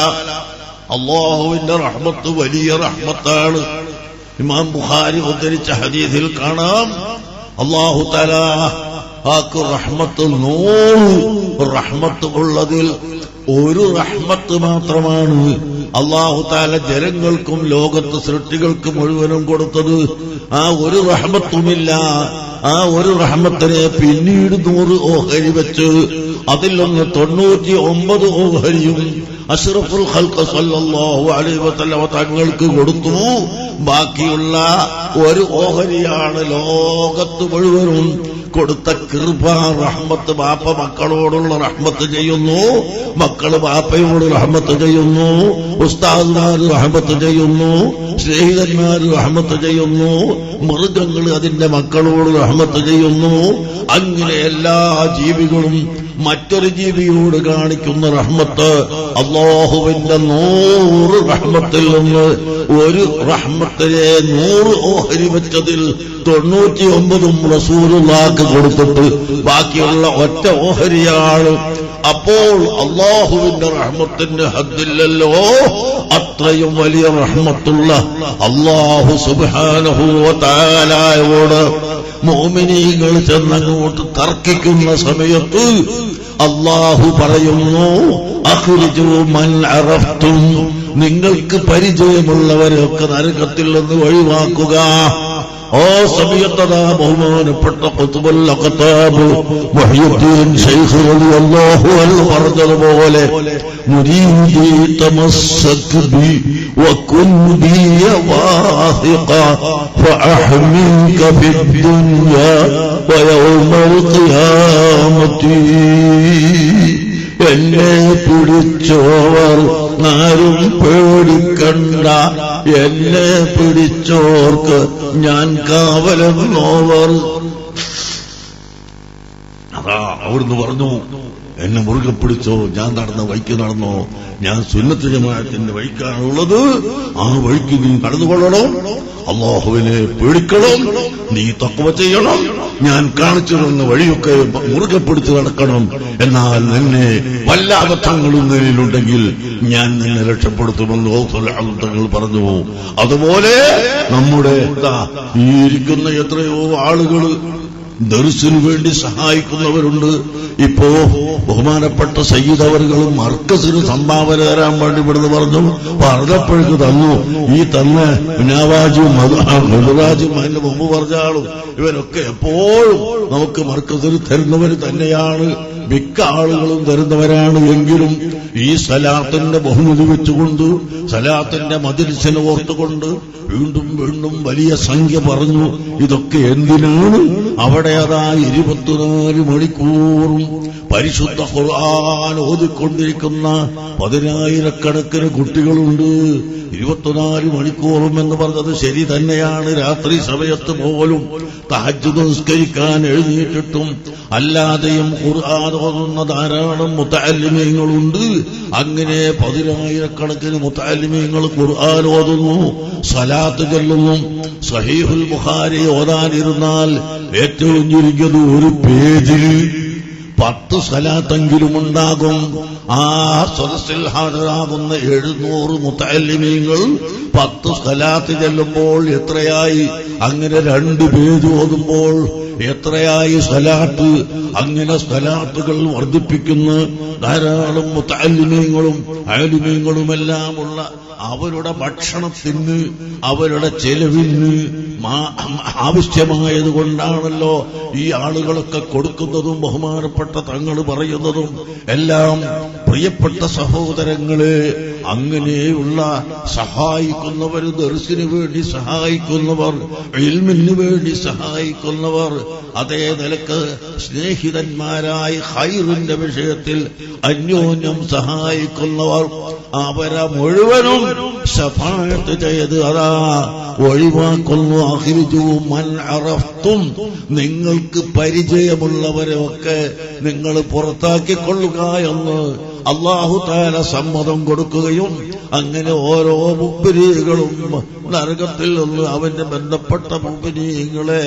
അല്ലാഹുവിന്റെ റഹ്മത്ത് വലിയ റഹ്മത്താണ്. ഇമാം ബുഖാരി ഉദ്ധരിച്ച ഹദീസിൽ കാണാം, അല്ലാഹു തആല ആക്ക് റഹ്മത്ത് 100 റഹ്മത്ത് ഉള്ളതിൽ ഒരു റഹ്മത്ത് മാത്രമാണ് അല്ലാഹു തആല ജനങ്ങൾക്കും ലോകത്ത് സൃഷ്ടികൾക്ക് മുഴുവനും കൊടുത്തത്. ആ ഒരു റഹ്മത്തുമില്ല. ആ ഒരു റഹ്മത്തിനെ പിന്നീട് 100 ഓഹരി വെച്ച് അതിലൊന്ന് 99 ഓഹരിയും അഷ്റഫുൽ ഖൽഖ് സല്ലല്ലാഹു അലൈഹി വസല്ലം തങ്ങൾക്ക് കൊടുത്തു. ബാക്കിയുള്ള ഒരു ഓഹരിയാണ് ലോകത്ത് മുഴുവനും കൊടുത്ത കൃപ, റഹ്മത്ത്. ബാപ്പ മക്കളോടുള്ള റഹ്മത്ത് ചെയ്യുന്നു, മക്കള് ബാപ്പയോട് റഹ്മത്ത് ചെയ്യുന്നു, ഉസ്താദ്മാര് റഹ്മത്ത് ചെയ്യുന്നു, സ്നേഹിതന്മാര് റഹ്മത്ത് ചെയ്യുന്നു, മൃഗങ്ങൾ അതിന്റെ മക്കളോട് റഹ്മത്ത് ചെയ്യുന്നു. അങ്ങനെ എല്ലാ ജീവികളും മറ്റൊരു ജീവിയോട് കാണിക്കുന്ന റഹ്മത്ത് അല്ലാഹുവിന്റെ 100 റഹ്മത്തിൽ നിന്ന് ഒരു റഹ്മത്തിനെ 100 ഓഹരി വെച്ചതിൽ 99 റസൂലുള്ളാഹിക്ക് കൊടുത്തിട്ട് ബാക്കിയുള്ള ഒറ്റ ഓഹരിയാണ്. അപ്പോൾ അല്ലാഹുവിന്റെ റഹ്മത്തിന് ഹദ്ദില്ലല്ലോ. അത്രയും വലിയ റഹ്മത്തുള്ള അല്ലാഹു സുബ്ഹാനഹു വ തആലയോട് മുഅ്മിനീങ്ങൾ ചെന്നങ്ങോട്ട് തർക്കിക്കുന്ന സമയത്ത് അല്ലാഹു പറയുന്നു, അഖ്രിജൂ മൻ അറഫ്തും, നിങ്ങൾക്ക് പരിചയമുള്ളവരൊക്കെ നരകത്തിൽ നിന്ന് ഒഴിവാക്കുക. ഓ സമയത്തതാ ബഹുമാനപ്പെട്ട ഖുത്ബുൽ അഖ്താബ് മുഹ്യിദ്ദീൻ ശൈഖ് റളിയല്ലാഹു അൻഹു പറഞ്ഞതുപോലെ, മുരീദി തമസ്സക് ബി വകുൻ ബി വാസിഖ ഫഅഹ്മിക ഫിദ്ദുനിയാ വയൗമൽ ഖിയാമത്തി. എന്നെ പിടിച്ചോവർ ആരും പേടിക്കണ്ട, എന്നെ പിടിച്ചോർക്ക് ഞാൻ കാവലെന്നോവർ. അതാ അവിടുന്ന് പറഞ്ഞു, എന്നെ മുറുകെ പിടിച്ചോ, ഞാൻ നടന്ന വഴിക്ക് നടന്നോ, ഞാൻ സുന്നത്ത് ജമാഅത്തിന്റെ വഴിക്കാണുള്ളത്, ആ വഴിക്ക് നീ നടന്നുകൊള്ളണം, അല്ലാഹുവിനെ പേടിക്കണം, നീ തഖ്വ ചെയ്യണം, ഞാൻ കാണിച്ചു തന്ന വഴിയൊക്കെ മുറുകെ പിടിച്ച് നടക്കണം. എന്നാൽ നിന്നെ വല്ല അബദ്ധങ്ങളും നിന്നിലുണ്ടെങ്കിൽ ഞാൻ നിന്നെ രക്ഷപ്പെടുത്തുമെന്ന് തങ്ങൾ പറഞ്ഞു. അതുപോലെ നമ്മുടെ ഈ ഇരിക്കുന്ന എത്രയോ ആളുകൾ ദർസിനു വേണ്ടി സഹായിക്കുന്നവരുണ്ട്. ഇപ്പോ ബഹുമാനപ്പെട്ട സയ്യിദ് അവറുകളും മർക്കസിന് സംഭാവന തരാൻ വേണ്ടി ഇവിടുന്ന് പറഞ്ഞപ്പോഴേക്ക് തന്നു. ഈ തന്ന നവാജും മധുരാജും അതിന്റെ മുമ്പ് പറഞ്ഞ ആളും ഇവരൊക്കെ എപ്പോഴും നമുക്ക് മർക്കസിന് തരുന്നവർ തന്നെയാണ്. മിക്ക ആളുകളും തരുന്നവരാണ്. എങ്കിലും ഈ സലാത്തിന്റെ ബഹുമതി വെച്ചുകൊണ്ട്, സലാത്തിന്റെ മജ്‌ലിസിനെ ഓർത്തുകൊണ്ട് വീണ്ടും വീണ്ടും വലിയ സംഖ്യ പറഞ്ഞു. ഇതൊക്കെ എന്തിനാണ്? അവിടെ അതാ 24 മണിക്കൂറും പരിശുദ്ധ ഖുർആൻ ഓതിക്കൊണ്ടിരിക്കുന്ന 10,000-കണക്കിന് കുട്ടികളുണ്ട്. 24 മണിക്കൂറും എന്ന് പറഞ്ഞത് ശരി തന്നെയാണ്. രാത്രി സമയത്ത് പോലും തഹജ്ജുദ് നിസ്കരിക്കാൻ എഴുന്നേറ്റിട്ടും അല്ലാതെയും ഖുർആൻ ഓതുന്ന ധാരാളം മുതഅല്ലിമീങ്ങളുണ്ട്. അങ്ങനെ 10,000-കണക്കിന് മുതഅല്ലിമീങ്ങൾ ഖുർആൻ ഓതുന്നു, സലാത്ത് ചൊല്ലുന്നു. സഹീഹുൽ ബുഖാരി ഓതാനിരുന്നാൽ ഏറ്റവും ചുരുങ്ങിയത് ഒരു പേജിൽ 10 സലാത്തെങ്കിലും ഉണ്ടാകും. ആ സദസ്സിൽ ഹാജരാകുന്ന 700 മുതഅല്ലിമീങ്ങൾ 10 സലാത്ത് ചെല്ലുമ്പോൾ എത്രയായി? അങ്ങനെ 2 പേജ് ഓതുമ്പോൾ എത്രയായി സലാത്ത്? അങ്ങനെ സലാത്തുകൾ വർദ്ധിപ്പിക്കുന്ന ധാരാളം മുതഅല്ലിമീങ്ങളും ആലിമീങ്ങളുമെല്ലാമുള്ള അവരുടെ ഭക്ഷണത്തിന്, അവരുടെ ചെലവിന് ആവശ്യമായതുകൊണ്ടാണല്ലോ ഈ ആളുകളൊക്കെ കൊടുക്കുന്നതും ബഹുമാനപ്പെട്ട തങ്ങൾ പറയുന്നതും എല്ലാം. പ്രിയപ്പെട്ട സഹോദരങ്ങളെ, അങ്ങനെയുള്ള സഹായിക്കുന്നവർ, ദർസിന് വേണ്ടി സഹായിക്കുന്നവർ, ഇൽമിന് വേണ്ടി സഹായിക്കുന്നവർ, അതേ നിലക്ക് സ്നേഹിതന്മാരായി ഖൈറിന്റെ വിഷയത്തിൽ അന്യോന്യം സഹായിക്കുന്നവർ, അവരെ മുഴുവനും ശഫാഅത്ത് ചെയ്ത് അതാ ഒഴിവാക്കുന്നു. അഖ്രിജൂ മൻ അറഫ്തും, നിങ്ങൾക്ക് പരിചയമുള്ളവരെ ഒക്കെ നിങ്ങൾ പുറത്താക്കിക്കൊള്ളുക എന്ന് അല്ലാഹു തആല സമ്മതം കൊടുക്കുകയും അങ്ങനെ ഓരോ മുഅ്മിനീകളും നരകത്തിൽ നിന്ന് അവന്റെ ബന്ധപ്പെട്ട മുഅ്മിനീങ്ങളെ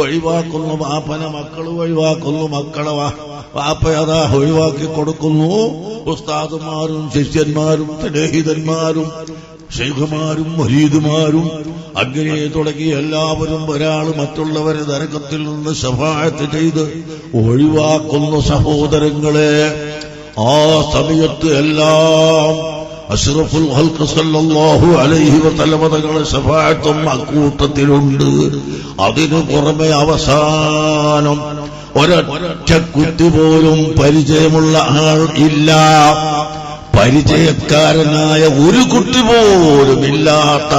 ഒഴിവാക്കുന്നു. വാപ്പനെ മക്കൾ ഒഴിവാക്കുന്നു, മക്കളെ വാപ്പയതാ ഒഴിവാക്കി കൊടുക്കുന്നു. ഉസ്താദുമാരും ശിഷ്യന്മാരും സ്നേഹിതന്മാരും ശൈഖുമാരും മുരീദുമാരും അങ്ങനെ തുടങ്ങി എല്ലാവരും ഒരാൾ മറ്റുള്ളവരെ നരകത്തിൽ നിന്ന് ശഫാഅത്ത് ചെയ്ത് ഒഴിവാക്കുന്നു. സഹോദരങ്ങളെ, ആ സമയത്ത് എല്ലാം അഷ്റഫുൽ ഖൽഖ് സല്ലല്ലാഹു അലൈഹി വസല്ലം തങ്ങളുടെ ശഫാഅത്തും അക്കൂട്ടത്തിലുണ്ട്. അതിനു പുറമെ അവസാനം ഒരൊറ്റ കുട്ടി പോലും പരിചയമുള്ള ആൾ ഇല്ല. പരിചയക്കാരനായ ഒരു കുട്ടി പോലും ഇല്ലാത്ത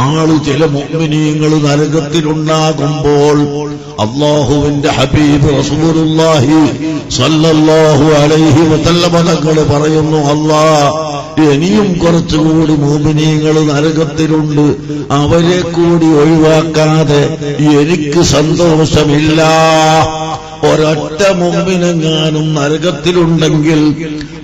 ആള് ചില മുഅ്മിനീങ്ങൾ നരകത്തിലുണ്ടാകുമ്പോൾ അല്ലാഹുവിന്റെ ഹബീബ് റസൂലുള്ളാഹി സ്വല്ലല്ലാഹു അലൈഹി വസല്ലം തങ്ങൾ പറയുന്നു, അല്ലാഹ് ഇനിയും കുറച്ചുകൂടി മുഅ്മിനീങ്ങൾ നരകത്തിലുണ്ട്, അവരെ കൂടി ഒഴിവാക്കാതെ എനിക്ക് സന്തോഷമില്ല. ഒരൊറ്റ മുഅ്മിനെങ്ങാനും നരകത്തിലുണ്ടെങ്കിൽ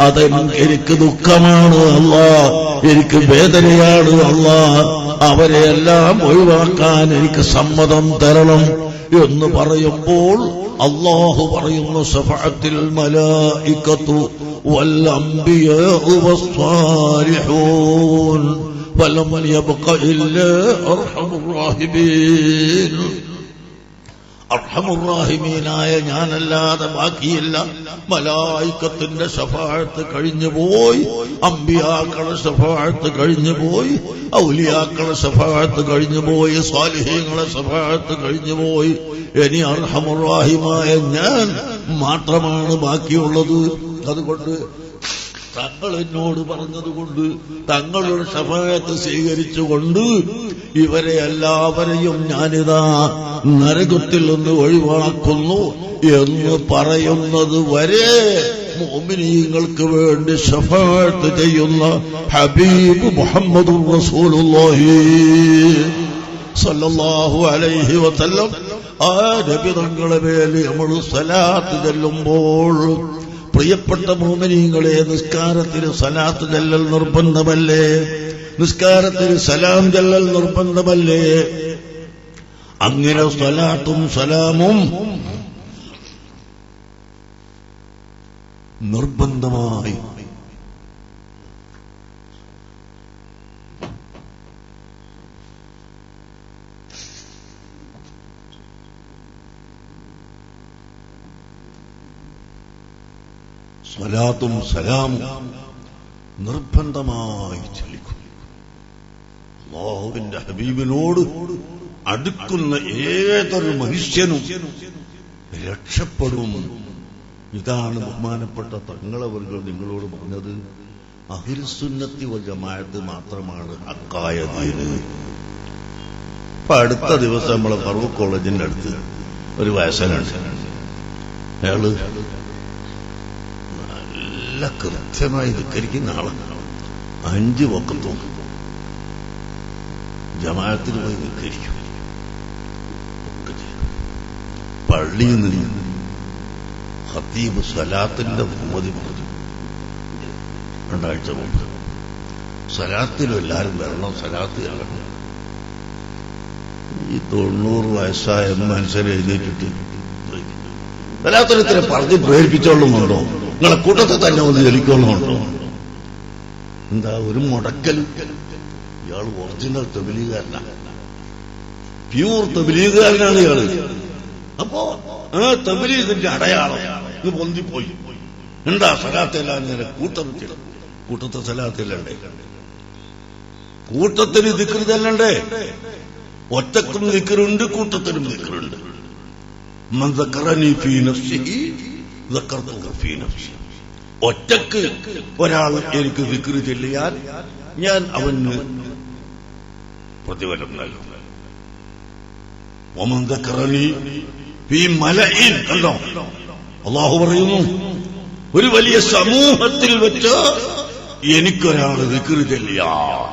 അതെനിക്ക് ദുഃഖമാണ് അല്ലാഹ്, എനിക്ക് വേദനയാണ് അല്ലാഹ്, അവരെയെല്ലാം ഒഴിവാക്കാൻ എനിക്ക് സമ്മതം തരണം എന്ന് പറയുമ്പോൾ അല്ലാഹു പറയുന്നു, ശഫഅത്തിൽ മലായികത്തു വൽ അംബിയാഉ വസ്സാലിഹൂൻ വലം യബ്ഖ ഇല്ലാ അർഹമുർ റഹീമീൻ. അർഹമുറാഹിമീനായ ഞാനല്ലാതെ ബാക്കിയില്ല. മലായികത്തിന്റെ ശഫാഅത്ത് കഴിഞ്ഞുപോയി, അമ്പിയാക്കളുടെ ശഫാഅത്ത് കഴിഞ്ഞുപോയി, ഔലിയാക്കളുടെ ശഫാഅത്ത് കഴിഞ്ഞുപോയി, സ്വാലിഹീങ്ങളുടെ ശഫാഅത്ത് കഴിഞ്ഞുപോയി. ഇനി അർഹമുറാഹിമായ ഞാൻ മാത്രമാണ് ബാക്കിയുള്ളത്. അതുകൊണ്ട് തങ്ങൾ എന്നോട് പറഞ്ഞതുകൊണ്ട് തങ്ങളുടെ ശഫാഅത്ത് സ്വീകരിച്ചുകൊണ്ട് ഇവരെ എല്ലാവരെയും ഞാനിതാ നരകത്തിൽ നിന്ന് ഒഴിവാക്കുന്നു എന്ന് പറയുന്നത് വരെ മുഅ്മിനീങ്ങൾക്ക് വേണ്ടി ശഫാഅത്ത് ചെയ്യുന്ന ഹബീബ് മുഹമ്മദുർ റസൂലുള്ളാഹി സ്വല്ലല്ലാഹു അലൈഹി വസല്ലം ആ നബി തങ്ങളുടെ മേൽ നമ്മൾ സ്വലാത്ത് ചൊല്ലുമ്പോൾ, പ്രിയപ്പെട്ട മുഅ്മിനീങ്ങളെ, നിസ്കാരത്തിന് സലാത്ത് ചൊല്ലൽ നിർബന്ധമല്ലേ? നിസ്കാരത്തിന് സലാം ചൊല്ലൽ നിർബന്ധമല്ലേ? അങ്ങനെ സലാത്തും സലാമും നിർബന്ധമായി സ്വലാത്തും സലാമും നിർബന്ധമായി ചൊല്ലിക്കും. അല്ലാഹുവിന്റെ ഹബീബിനോട് അടുക്കുന്ന ഏതൊരു മനുഷ്യനും രക്ഷപ്പെടും. ഇതാണ് ബഹുമാനപ്പെട്ട തങ്ങളവർകൾ നിങ്ങളോട് പറഞ്ഞത്. അഹ്ലുസുന്നത്തി വൽ ജമാഅത്ത് മാത്രമാണ് ഹക്കായ ദീന്. ഇപ്പൊ അടുത്ത ദിവസം നമ്മളെ ഫറൂഖ് കോളേജിന്റെ അടുത്ത് ഒരു വയസ്സനുണ്ട്. അയാള് നല്ല കൃത്യമായി ധിക്കരിക്കുന്ന ആളാണ്. 5 വഖത്തും ജമാഅത്തിന് പോയി ധിക്കരിക്കും. പള്ളിയിൽ നിന്ന് ഖത്തീബ് സ്വലാത്തിന്റെ ബഹുമതി പറഞ്ഞു 2 ആഴ്ച മുമ്പ്. സ്വലാത്തിലും എല്ലാവരും വരണം, സ്വലാത്ത് ഇറങ്ങണം. ഈ 90 വയസ്സായ മനുഷ്യരെ എഴുന്നേറ്റിട്ട് സ്വലാത്തിന് ഇത്ര പറഞ്ഞ് പ്രേരിപ്പിച്ചോളുന്നുണ്ടോ? നിങ്ങളെ കൂട്ടത്തെ തന്നെ ഒന്ന് ജലിക്കൊള്ളുന്നുണ്ടോ? എന്താ ഒരു മുടക്കൽ? ഇയാൾ ഒറിജിനൽ തബ്ലീഗുകാരനാണ്, പ്യൂർ തബ്ലീഗുകാരനാണ് ഇയാള്. അപ്പോ ആ തബ്ലീഗിന്റെ അടയാളം ഇത് പൊന്തിപ്പോയി. എന്താ സലാത്തെല്ലാം ഇങ്ങനെ കൂട്ടത്തെ സലാത്തില്ലണ്ടേ? കൂട്ടത്തിന് ദിക്ർ ചെല്ലണ്ടേ? ഒറ്റക്കും ദിക്റുണ്ട്, കൂട്ടത്തിനും ദിക്റുണ്ട്. മൻ ദക്കറനി ഫീ നഫ്സിഹി ദക്കർതുഹു ഫീ നഫ്സി. ഒറ്റക്ക് ഒരാൾ എനിക്ക് ദിക്ർ ചൊല്ലിയാൽ ഞാൻ അവന് പ്രതിഫലം നൽകും. വമൻ ദക്കറനി ഫീ മലഇൻ, കണ്ടോ അല്ലാഹു പറയുന്നു, ഒരു വലിയ സമൂഹത്തിൽ വെച്ച് എനിക്കൊരാൾ ദിക്ർ ചൊല്ലിയാൽ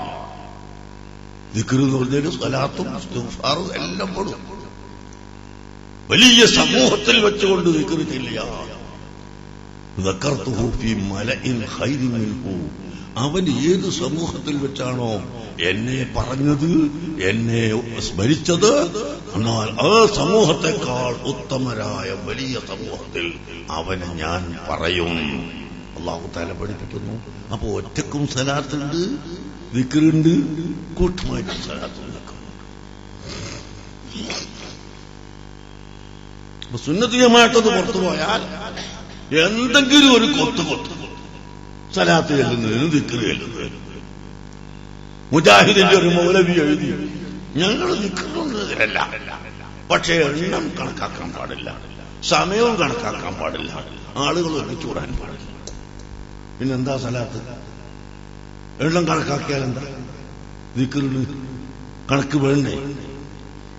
ദിക്ർ എന്ന് പറഞ്ഞാൽ സ്വലാത്തും ഇസ്തിഗ്ഫാറും എല്ലാം പെടും. വലിയ സമൂഹത്തിൽ വെച്ചുകൊണ്ട് ദിക്ർ ചൊല്ലിയ ദക്കർതുഹു ഫീ മലഇൻ ഖൈരിൻ മിൻഹു, അവൻ ഏത് സമൂഹത്തിൽ വെച്ചാണോ എന്നെ പറഞ്ഞത്, എന്നെ സ്മരിച്ചത്, എന്നാൽ ആ സമൂഹത്തെക്കാൾ ഉത്തമരായ വലിയ സമൂഹത്തിൽ അവനെ ഞാൻ പറയും. അല്ലാഹു തആല പഠിപ്പിക്കുന്നു. അപ്പൊ ഒറ്റക്കും സലാത്തുണ്ട്, ദിക്റുണ്ട്, കൂട്ടമായിട്ട് സലാത്തുണ്ട്. സുന്നത്ത് ജമാഅത്ത് പുറത്തു പോയാൽ എന്തെങ്കിലും ഒരു കൊത്ത് സലാത്ത് ചെല്ലുന്നതിന് ദിക്ർ ചെല്ലുന്നതിന്. മുജാഹിദിന്റെ ഒരു മൗലവി എഴുതി, ഞങ്ങൾ ദിക്റുന്നതിനല്ല, പക്ഷേ എണ്ണം കണക്കാക്കാൻ പാടില്ല, സമയവും കണക്കാക്കാൻ പാടില്ല, ആളുകൾ ഒരുമിച്ച് കൂടാൻ പാടില്ല. പിന്നെന്താ സലാത്ത്? എണ്ണം കണക്കാക്കിയാൽ എന്താ? ദിക്റിന് കണക്ക് വേണ്ടേ?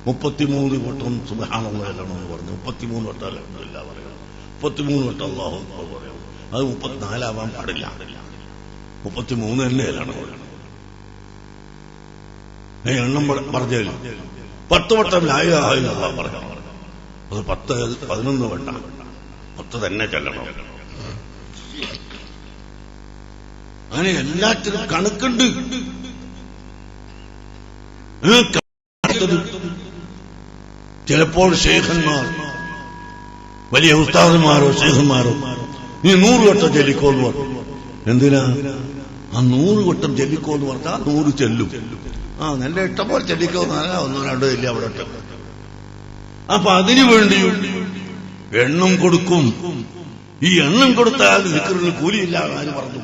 33 വട്ടം സുബ്ഹാനല്ലാഹ് എന്ന് പറഞ്ഞു, 33 വട്ടം അൽഹംദുലില്ലാഹ് പറയണം, 33 വട്ടം അല്ലാഹു അക്ബർ പറയണം. അത് 34 ആവാൻ പാടില്ല, 33 തന്നെയാണ് പറയണം. എണ്ണം പറഞ്ഞാൽ 10 വട്ടം ലാ ഇലാഹ ഇല്ലല്ലാഹ് പറയണം. അത് 11 വട്ടം 10 തന്നെ ചെല്ലണം. അങ്ങനെ എല്ലാറ്റിനും കണക്കുണ്ട്. ചിലപ്പോൾ ശൈഖന്മാർ, വലിയ ഉസ്താദന്മാരോ ശൈഖന്മാരോ നീ 100 വട്ടം ചൊല്ലിക്കോന്ന് പറഞ്ഞു. എന്തിനാ? ആ 100 വട്ടം ചൊല്ലിക്കോന്ന് പറഞ്ഞാൽ 100 ചെല്ലും. നല്ല ഇഷ്ടംപോലെ ചൊല്ലിക്കോന്ന് പറഞ്ഞാൽ 1-2 ചെല്ലി അവിടെ ഇട്ട. അപ്പൊ അതിനു വേണ്ടി എണ്ണം കൊടുക്കും. ഈ എണ്ണം കൊടുത്താൽ ദിക്റിന് കൂലിയില്ല ആര് പറഞ്ഞു?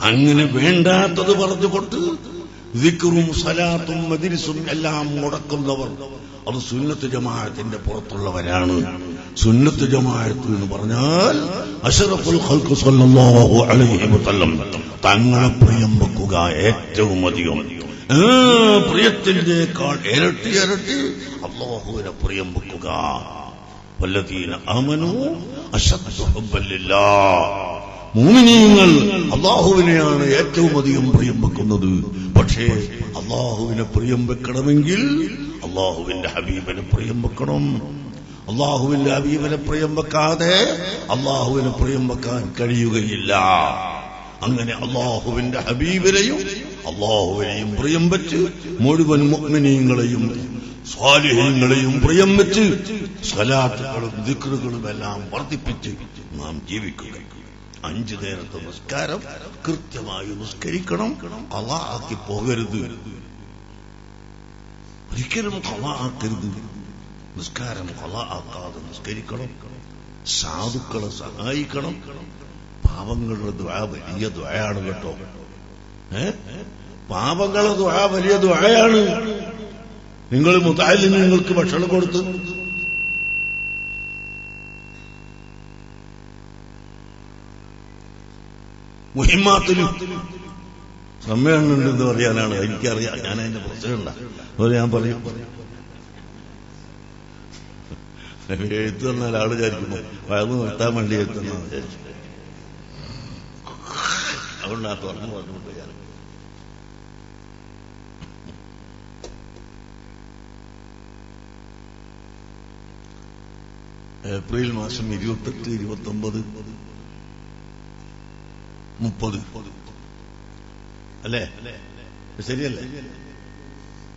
അങ്ങനെ വേണ്ടാത്തത് പറഞ്ഞുകൊണ്ട് ദിക്റും സലാത്തും മജ്ലിസും എല്ലാം മുടക്കുന്നവർ അത് സുന്നത്ത് ജമാഅത്തിന്റെ പുറത്തുള്ളവരാണ്. സുന്നത്ത് ജമാഅത്ത് എന്ന് പറഞ്ഞാൽ അഷ്റഫുൽ ഖൽഖ് സ്വല്ലല്ലാഹു അലൈഹി വസല്ലം തങ്ങളെ പ്രിയം വെക്കുക ഏറ്റവും അധികം. പ്രിയത്തിന്റെക്കാൾ ഇരട്ടി അല്ലാഹുവിനെ പ്രിയം വെക്കുക. വല്ലദീന ആമനൂ അശദ്ദു ഹുബ്ബൻ ലില്ലാഹ്, മുഅ്മിനീങ്ങൾ അല്ലാഹുവിനെയാണ് ഏറ്റവും അധികം പ്രിയം വെക്കുന്നത്. പക്ഷേ അല്ലാഹുവിനെ പ്രിയം വെക്കണമെങ്കിൽ അല്ലാഹുവിന്റെ ഹബീബിനെ പ്രിയം വെക്കണം. അല്ലാഹുവിന്റെ ഹബീബിനെ പ്രിയം വെക്കാതെ അല്ലാഹുവിനെ പ്രിയം വെക്കാൻ കഴിയുകയില്ല. അങ്ങനെ അല്ലാഹുവിന്റെ ഹബീബിനെയും അല്ലാഹുവിനെയും പ്രിയം വെച്ച് മുഴുവൻ മുഅ്മിനീങ്ങളെയും സ്വാലിഹീങ്ങളെയും പ്രിയം വെച്ച് സ്വലാത്തുകളും ദിക്റുകളും എല്ലാം വർദ്ധിപ്പിച്ച് നാം ജീവിക്കുക. 5 നേരത്തെ നിസ്കാരം കൃത്യമായി നിസ്കരിക്കണം. ഖളാ ആക്കി പോകരുത്, ഒരിക്കലും ഖളാ ആക്കരുത്. നിസ്കാരം ഖളാ ആക്കാതെ നിസ്കരിക്കണം. സാധുക്കളെ സഹായിക്കണം. പാവങ്ങളുടെ ദുആ വലിയ ദുആയാണ് കേട്ടോ. പാവങ്ങളുടെ ദുആ വലിയ ദുആയാണ്. നിങ്ങൾ മുതഅല്ലിമീങ്ങൾക്ക് ഭക്ഷണം കൊടുത്ത് മുഹിമ്മാത്തിൽ സമ്മേളനം ഉണ്ടെന്ന് പറയാനാണ് എനിക്കറിയാം. ഞാൻ അതിന്റെ പ്രശ്നമുണ്ട അതുപോലെ ഞാൻ പറയും. എഴുത്ത് തന്നാൽ ആള് വിചാരിക്കുന്നു വയറ് നിർത്താൻ വേണ്ടി എഴുത്തുന്ന വിചാരിച്ചു. അതുകൊണ്ട് ആ തുറന്നു പറഞ്ഞുകൊണ്ട് ഞാൻ ഏപ്രിൽ മാസം 28, 29, 30 അല്ലേ? ശരിയല്ലേ?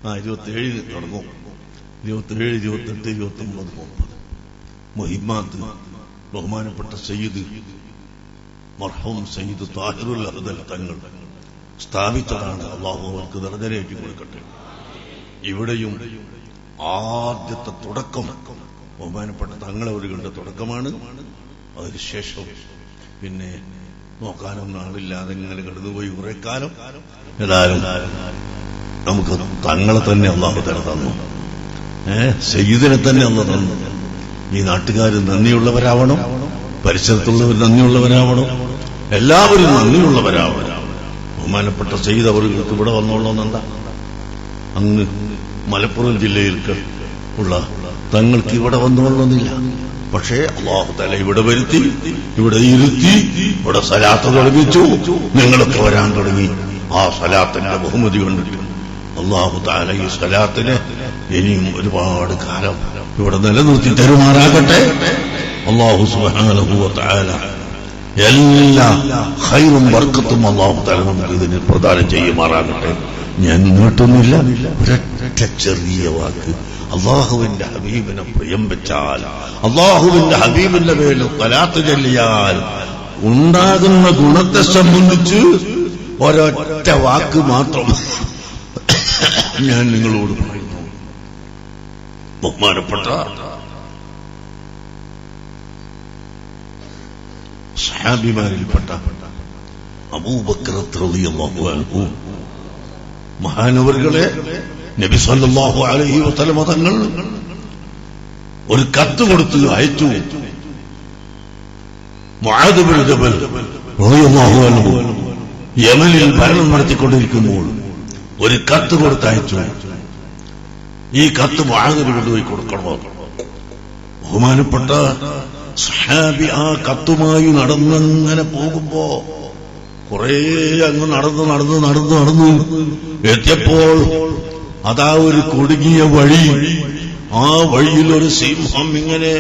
27 തുടങ്ങും. 27, 28, 29, 30 മുഹിമ്മാത്ത്. ബഹുമാനപ്പെട്ട സയ്യിദ് മർഹൂം സയ്യിദ് താഹിറുൽ അഹ്ദൽ തങ്ങൾ സ്ഥാപിച്ചതാണ്. അല്ലാഹു അവർക്ക് ദർജയേറ്റി കൊടുക്കട്ടെ. ഇവിടെയും ആദ്യത്തെ തുടക്കം ബഹുമാനപ്പെട്ട തങ്ങളവരുടെ തുടക്കമാണ്. അതിനുശേഷം പിന്നെ നോക്കാനൊന്നും ആളില്ലാതെ ഇങ്ങനെ കടന്നുപോയി കുറെ കാലം. ഏതായാലും നമുക്ക് തങ്ങളെ തന്നെ അല്ലാഹു തആല തന്നു, സയ്യിദിനെ തന്നെ അല്ലാഹു തന്നു. ഈ നാട്ടുകാർ നന്ദിയുള്ളവരാവണം, പരിസരത്തുള്ളവർ നന്ദിയുള്ളവരാവണം, എല്ലാവരും നന്ദിയുള്ളവരാവണം. ബഹുമാനപ്പെട്ട സയ്യിദ് അവർക്ക് ഇവിടെ വന്നോളൂന്നെന്താ? അങ്ങ് മലപ്പുറം ജില്ലയിൽ ഉള്ള തങ്ങൾക്ക് ഇവിടെ വന്നോളന്നില്ല. പക്ഷേ അല്ലാഹു തആല ഇവിടെ വരുത്തി, ഇവിടെ ഇരുത്തി, ഇവിടെ സലാത്ത് തുടങ്ങിച്ചു. നിങ്ങളൊക്കെ വരാൻ തുടങ്ങി. ആ സലാത്തിന്റെ ബഹുമതി കണ്ടിട്ട് അല്ലാഹു തആല ഈ സ്വലാത്തിനെ ഇനിയും ഒരുപാട് കാലം ഇവിടെ നിലനിർത്തി തരുമാറാകട്ടെ. അല്ലാഹു സുബ്ഹാനഹു വ തആല എല്ലാ ഖൈറും ബർക്കത്തും അല്ലാഹു തആല നമുക്ക് ഇതിന് പ്രദാനം ചെയ്യുമാറാകട്ടെ. ഞാൻ നീട്ടുന്നില്ല. ഒരൊറ്റ ചെറിയ വാക്ക്, അല്ലാഹുവിന്റെ ഹബീബിനെ പ്രിയം വെച്ചാൽ, അല്ലാഹുവിന്റെ ഹബീബിന്റെ പേരിൽ സ്വലാത്ത് ചൊല്ലിയാൽ ഉണ്ടാകുന്ന ഗുണത്തെ സംബന്ധിച്ച് ഒരൊറ്റ വാക്ക് മാത്രം ഞാൻ നിങ്ങളോട് പറയുന്നു. ബഹുമാനപ്പെട്ട സഹാബിമാരിൽപ്പെട്ട അബൂബക്കർ റളിയല്ലാഹു അൻഹു മഹാനവറുകളെ നബി സല്ലല്ലാഹു അലൈഹി വസല്ലം തങ്ങൾ ഒരു കത്ത് കൊടുത്ത് അയച്ചു. മുആദ് ബിൻ ജബൽ റളിയല്ലാഹു അൻഹു യമനിൽ ഭരണം നടത്തിക്കൊണ്ടിരിക്കുമ്പോൾ ഒരു കത്ത് കൊടുത്തയച്ചു. ഈ കത്ത് മുആദിന് കൊണ്ടുപോയി കൊടുക്കണമോ? ബഹുമാനപ്പെട്ട സഹാബി ആ കത്തുമായി നടന്നങ്ങനെ പോകുമ്പോ കുറെ അങ്ങ് നടന്നു എത്തിയപ്പോൾ അതാ ഒരു കുടുങ്ങിയ വഴി. ആ വഴിയിൽ ഒരു സിംഹം ഇങ്ങനെ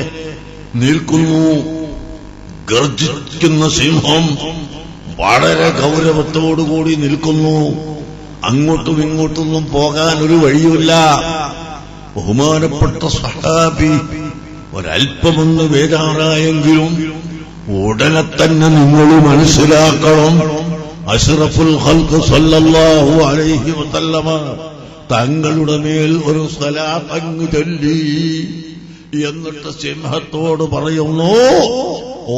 നിൽക്കുന്നു. ഗർജിക്കുന്ന സിംഹം വളരെ ഗൗരവത്തോടുകൂടി നിൽക്കുന്നു. അങ്ങോട്ടും ഇങ്ങോട്ടൊന്നും പോകാൻ ഒരു വഴിയുമില്ല. ബഹുമാനപ്പെട്ട സഹാബി ഒരൽപ്പമൊന്ന് ബേജാറായെങ്കിലും ഉടനെ തന്നെ നിങ്ങൾ മനസ്സിലാക്കണം, അഷ്റഫുൽ ഖൽഖ് സല്ലല്ലാഹു അലൈഹി വസല്ലമ തങ്ങളുടെ മേൽ ഒരു സ്വലാത്ത് അങ്ങ് ചൊല്ലി. എന്നിട്ട് സിംഹത്തോട് പറയുന്നു,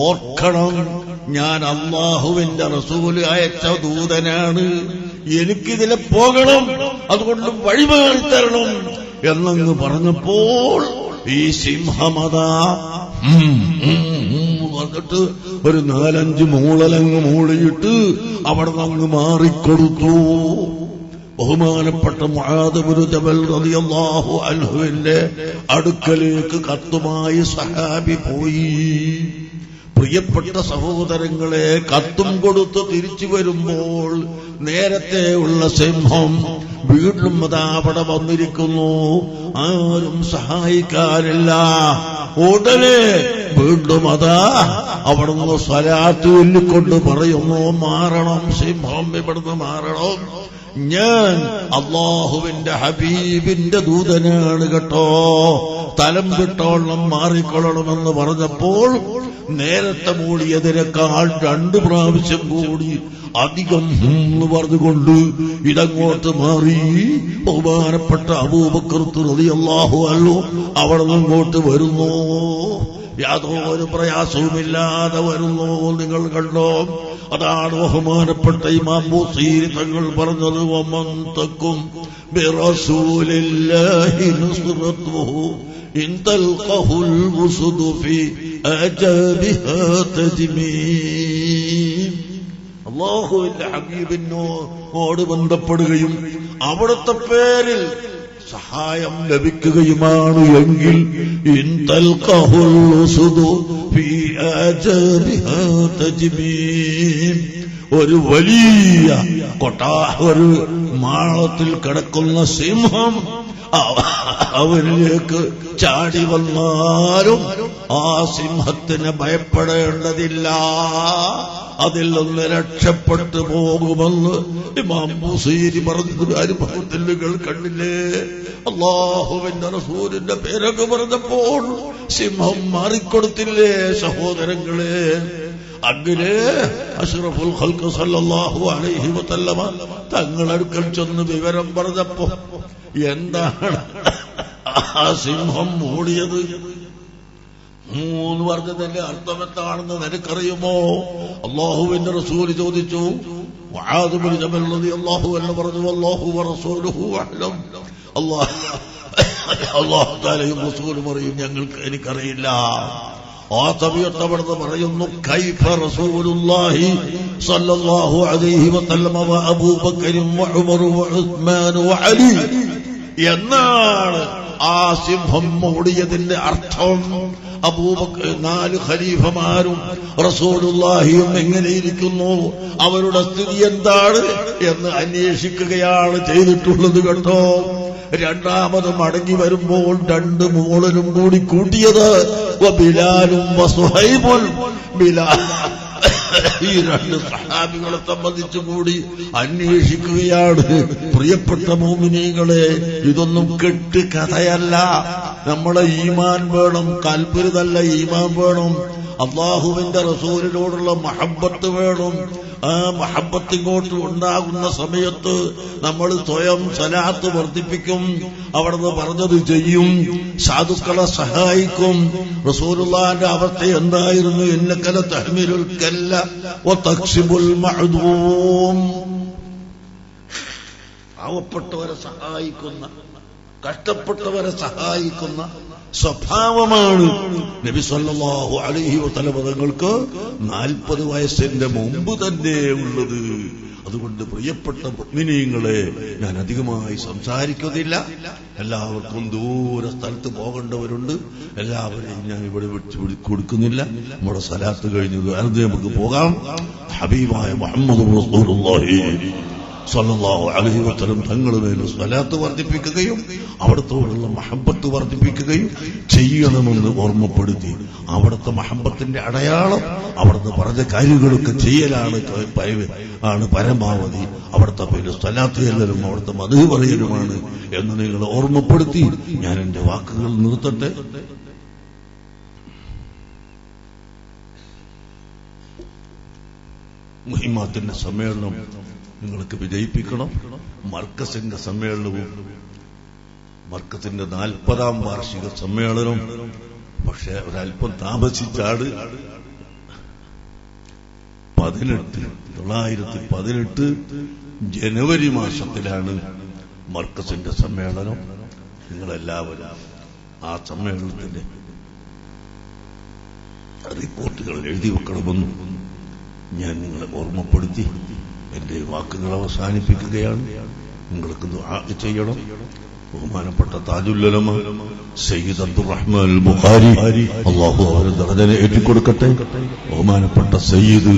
ഓർക്കണം, ഞാൻ അല്ലാഹുവിന്റെ റസൂൽ അയച്ച ദൂതനാണ്, എനിക്കിതിലെ പോകണം, അതുകൊണ്ട് വഴിമാറിത്തരണം എന്നങ്ങ് പറഞ്ഞപ്പോൾ ഈ സിംഹമതാ പറഞ്ഞിട്ട് ഒരു 4-5 മൂളലങ്ങ് മൂളിയിട്ട് അവിടെ നിന്ന് മാറിക്കൊടുത്തു. ബഹുമാനപ്പെട്ട മുആദ് ബിൻ ജബൽ റളിയല്ലാഹു അൻഹുവിന്റെ അടുക്കലേക്ക് കത്തുമായി സഹാബി പോയി. പ്രിയപ്പെട്ട സഹോദരങ്ങളെ, കത്തും കൊടുത്ത് തിരിച്ചു വരുമ്പോൾ നേരത്തെ ഉള്ള സിംഹം വീണ്ടും അതാ അവിടെ വന്നിരിക്കുന്നു. ആരും സഹായിക്കാനില്ല. ഉടനെ വീണ്ടും അതാ അവിടുന്ന് സ്വലാത്ത് ചൊല്ലിക്കൊണ്ട് പറയുന്നു, മാറണം സിംഹം, ഇവിടുന്ന് മാറണം, ഞാൻ അല്ലാഹുവിന്റെ ഹബീബിന്റെ ദൂതനാണ് കേട്ടോ, സ്ഥലം വിട്ടോളം മാറിക്കൊള്ളണമെന്ന് പറഞ്ഞപ്പോൾ നേരത്തെ മൂടിയതിനേക്കാൾ 2 പ്രാവശ്യം കൂടി അധികം പറഞ്ഞുകൊണ്ട് ഇതങ്ങോട്ട് മാറി. ബഹുമാനപ്പെട്ട അബൂബക്കർ റളിയല്ലാഹു അൻഹു അവിടെ നിന്നങ്ങോട്ട് വരുന്നു. യാതൊരു പ്രയാസവുമില്ലാതെ വരുന്നു. നിങ്ങൾ കണ്ടോ? അതാണ് ബഹുമാനപ്പെട്ട ഇമാം ബുഖാരി തങ്ങൾ പറഞ്ഞത്, വമൻ തക്കും ബിറസൂലില്ലാഹി നുസ്റതുഹു ഇൻ തൽഖഹുൽ ഉസ്ദു ഫി അജാബിഹാ തജ്മീം. അല്ലാഹുവിന്റെ ഹബീബിനോട് ബന്ധപ്പെടുകയും അവിടുത്തെ പേരിൽ സഹായം ലഭിക്കുകയുമാണ് എങ്കിൽ ഇൻ തൽഖഹുൽ ഉസ്ദു ഫി അജാബിഹാ തജ്മീം, ഒരു വലിയ ഒരു മാളത്തിൽ കിടക്കുന്ന സിംഹം അവരിലേക്ക് ചാടി വന്നാലും ആ സിംഹത്തിന് ഭയപ്പെടേണ്ടതില്ല, അതിൽ നിന്ന് രക്ഷപ്പെട്ടു പോകുമെന്ന് ഇമാം ബുഖാരി പറഞ്ഞ അനുഭവത്തിൽ നിങ്ങൾ കണ്ടില്ലേ? അല്ലാഹുവിന്റെ റസൂലിന്റെ പേരൊക്കെ പറഞ്ഞപ്പോൾ സിംഹം മാറിക്കൊടുത്തില്ലേ സഹോദരങ്ങളെ? അങ്ങനെ അഷ്റഫുൽ ഖൽഖ് സല്ലല്ലാഹു അലൈഹി വസല്ലമ തങ്ങളടുക്കൽ ചെന്ന് വിവരം പറഞ്ഞപ്പോ എന്താണ് ആ സിംഹം മൂടിയത്? 3 പറഞ്ഞതിന്റെ അർത്ഥം എന്താണെന്ന് നിനക്കറിയുമോ? അല്ലാഹുവിന്റെ റസൂൽ ചോദിച്ചു. മുആദ് ബിൻ ജബൽ റളിയല്ലാഹു അൻഹു പറഞ്ഞു, അല്ലാഹു വറസൂലുഹു അഅലം. അല്ലാഹു തആലയും റസൂലും പറയും, എനിക്കറിയില്ല. ആ സമയത്ത് അവിടുന്ന് പറയുന്നു, കൈഫ റസൂലുള്ളാഹി സ്വല്ലല്ലാഹു അലൈഹി വസല്ലമ വ അബൂബക്കർ വ ഉമർ വ ഉസ്മാൻ വ അലി, എന്നാണ് ആ സിംഹം ഓടിയതിന്റെ അർത്ഥം അബൂബക്കർ 4 ഖലീഫമാരും റസൂലുള്ളാഹിയും എങ്ങനെയിരിക്കുന്നു, അവരുടെ സ്ഥിതി എന്താണ് എന്ന് അന്വേഷിക്കുകയാണ് ചെയ്തിട്ടുള്ളത് കേട്ടോ. രണ്ടാമത് മടങ്ങി വരുമ്പോൾ 2 മോളനും കൂടി കൂട്ടിയത് ബിലാലും വസുഹൈബുൻ. ബിലാൽ ഈ 2 സഹാബികളെ സംബന്ധിച്ചു കൂടി അന്വേഷിക്കുകയാണ്. പ്രിയപ്പെട്ട മോമിനീകളെ, ഇതൊന്നും കെട്ടുകഥയല്ല. നമ്മളെ ഈമാൻ വേണം, കൽബിരുതല്ല ഈമാൻ വേണം. അള്ളാഹുവിന്റെ റസൂലിനോടുള്ള മഹബത്ത് വേണം. ആ മഹബത്ത് ഇങ്ങോട്ട് ഉണ്ടാകുന്ന സമയത്ത് നമ്മൾ സ്വയം സലാത്ത് വർദ്ധിപ്പിക്കും, അവിടുന്ന് പറഞ്ഞത് ചെയ്യും, സാധുക്കളെ സഹായിക്കും. റസൂലുള്ളാഹിന്റെ അവസ്ഥ എന്തായിരുന്നു? ഇന്നക ലതഹ്മിലുൽ കല്ല വതക്സിബുൽ മഅദൂം. പാവപ്പെട്ടവരെ സഹായിക്കുന്ന, കഷ്ടപ്പെട്ടവരെ സഹായിക്കുന്ന സ്വഭാവമാണ് നബി സല്ലല്ലാഹു അലൈഹി വസല്ലം തങ്ങൾക്ക് 40 വയസ്സിന്റെ മുമ്പ് തന്നെ ഉള്ളത്. അതുകൊണ്ട് പ്രിയപ്പെട്ട മുഅ്മിനീങ്ങളെ, ഞാൻ അധികമായി സംസാരിക്കുന്നില്ല. എല്ലാവർക്കും ദൂര സ്ഥലത്ത് പോകേണ്ടവരുണ്ട്. എല്ലാവരെയും ഞാൻ ഇവിടെ വിളിച്ചു കൊടുക്കുന്നില്ല. നമ്മുടെ സലാത്ത് കഴിഞ്ഞു വെറുതെ നമുക്ക് പോകാം. ഹബീബായ മുഹമ്മദ് റസൂലുള്ളാഹി സ്വല്ലല്ലാഹു അലൈഹി വസല്ലം തങ്ങളുടെ മേൽ സ്വലാത്ത് വർദ്ധിപ്പിക്കുകയും അവിടത്തോടുള്ള മഹബത്ത് വർദ്ധിപ്പിക്കുകയും ചെയ്യണമെന്ന് ഓർമ്മപ്പെടുത്തി. അവിടുത്തെ മഹബത്തിന്റെ അടയാളം അവിടുന്ന് പറഞ്ഞ കാര്യങ്ങളൊക്കെ ചെയ്യലാണ് പരമാവധി. അവിടുത്തെ പേര് സ്വലാത്ത് ചെല്ലലും അവിടുത്തെ മദ്ഹ് പറയലുമാണ് എന്ന് നിങ്ങൾ ഓർമ്മപ്പെടുത്തി ഞാൻ എന്റെ വാക്കുകൾ നിർത്തട്ടെ. മുഹിമാത്തിന്റെ സമ്മേളനം നിങ്ങൾക്ക് വിജയിപ്പിക്കണം. മർക്കസിന്റെ സമ്മേളനവും മർക്കസിന്റെ 40ാം വാർഷിക സമ്മേളനം പക്ഷെ ഒരല്പം താമസിച്ചാണ്. 1918 ജനുവരി മാസത്തിലാണ് മർക്കസിന്റെ സമ്മേളനം. നിങ്ങളെല്ലാവരും ആ സമ്മേളനത്തിന്റെ റിപ്പോർട്ടുകൾ എഴുതി വെക്കണമെന്നും ഞാൻ നിങ്ങളെ ഓർമ്മപ്പെടുത്തി എന്റെ വാക്കുകൾ അവസാനിപ്പിക്കുകയാണ്. നിങ്ങൾക്ക് ദുആ ചെയ്യണം. ബഹുമാനപ്പെട്ട താജുൽ ഉലമ സയ്യിദ് അബ്ദുർ റഹ്മാൻ അൽ ബുഖാരി, അല്ലാഹു അവരുടെ ദർജനെ ഏറ്റിക്കൊടുക്കട്ടെ. ബഹുമാനപ്പെട്ട സയ്യിദ്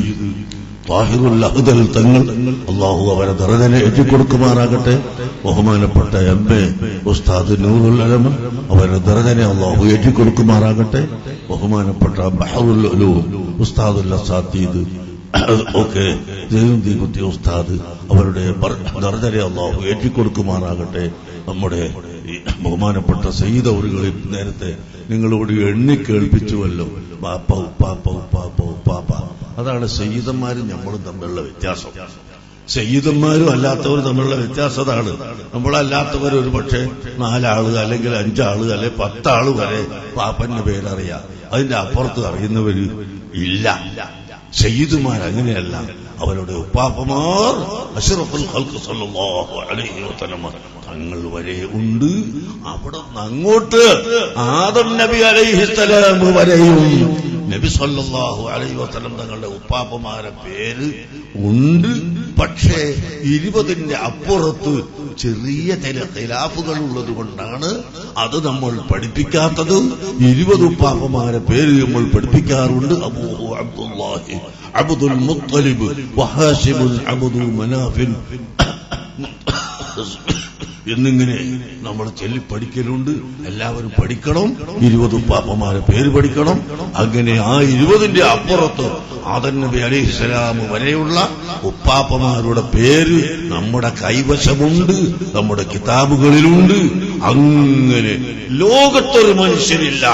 താഹിറുൽ അഹ്ദൽ തങ്ങൾ, അല്ലാഹു അവരുടെ ദർജനെ ഏറ്റിക്കൊടുക്കുമാറാകട്ടെ. ബഹുമാനപ്പെട്ട എംഎ ഉസ്താദ് നൂറുൽ ഉലമ, അവരുടെ ദർജനെ അല്ലാഹു ഏറ്റിക്കൊടുക്കുമാറാകട്ടെ. ബഹുമാനപ്പെട്ട ബഹറുൽ ഉലൂം ഉസ്താദുൽ അസാത്തീദ് ഒക്കെ കുട്ടി ഉസ്താദ്, അവരുടെ ദർജനെ അല്ലാഹു ഏറ്റിക്കൊടുക്കുമാറാകട്ടെ. നമ്മുടെ ബഹുമാനപ്പെട്ട സയ്യിദ് അവറുകളിൽ നേരത്തെ നിങ്ങളോട് എണ്ണിക്കേൾപ്പിച്ചുവല്ലോ, പാപ്പ ഉപ്പാപ്പ ഉപ്പാപ്പ ഉപ്പാപ്പ. അതാണ് സയ്യിദന്മാരും നമ്മളും തമ്മിലുള്ള വ്യത്യാസം. സയ്യിദന്മാരും അല്ലാത്തവർ തമ്മിലുള്ള വ്യത്യാസം അതാണ്. നമ്മളല്ലാത്തവർ ഒരു പക്ഷേ 4 ആള് അല്ലെങ്കിൽ 5 ആള് അല്ലെങ്കിൽ 10 ആള് വരെ പാപ്പന്റെ പേരറിയാം, അതിന്റെ അപ്പുറത്ത് അറിയുന്നവര് ഇല്ല. സയ്യിദുമാർ അങ്ങനെയല്ല. അവരുടെ ഉപ്പാപ്പമാർ അഷ്റഫുൽ ഖൽഖ് സല്ലല്ലാഹു അലൈഹി വസല്ലം തങ്ങൾ വരെ ഉണ്ട്. അവിടെ നിന്ന് അങ്ങോട്ട് ആദം നബി അലൈഹിസ്സലാം വരെയും നബി സല്ലല്ലാഹു അലൈഹി വസല്ലം തങ്ങളുടെ ഉപ്പാപ്പമാരെ പേര് ഉണ്ട്. പക്ഷേ 20ന്റെ അപ്പുറത്ത് ചെറിയ ചില ഖിലാഫുകൾ ഉള്ളത് കൊണ്ടാണ് അത് നമ്മൾ പഠിപ്പിക്കാത്തത്. 20 ഉപ്പാപ്പമാരെ പേര് നമ്മൾ പഠിപ്പിക്കാറുണ്ട്. അബൂ അബ്ദുല്ലാഹി അബ്ദുൽ മുത്തലിബ് വഹാശിമുൽ അബ്ദു മനാഫിൻ എന്നിങ്ങനെ നമ്മൾ ചൊല്ലി പഠിക്കലുണ്ട്. എല്ലാവരും പഠിക്കണം. 20 ഉപ്പാപ്പമാരെ പേര് പഠിക്കണം. അങ്ങനെ ആ 20ന്റെ അപ്പുറത്ത് ആദം നബി അലൈഹിസ്സലാം വരെയുള്ള ഉപ്പാപ്പമാരുടെ പേര് നമ്മുടെ കൈവശമുണ്ട്, നമ്മുടെ കിതാബുകളിലുണ്ട്. അങ്ങനെ ലോകത്തൊരു മനുഷ്യരില്ല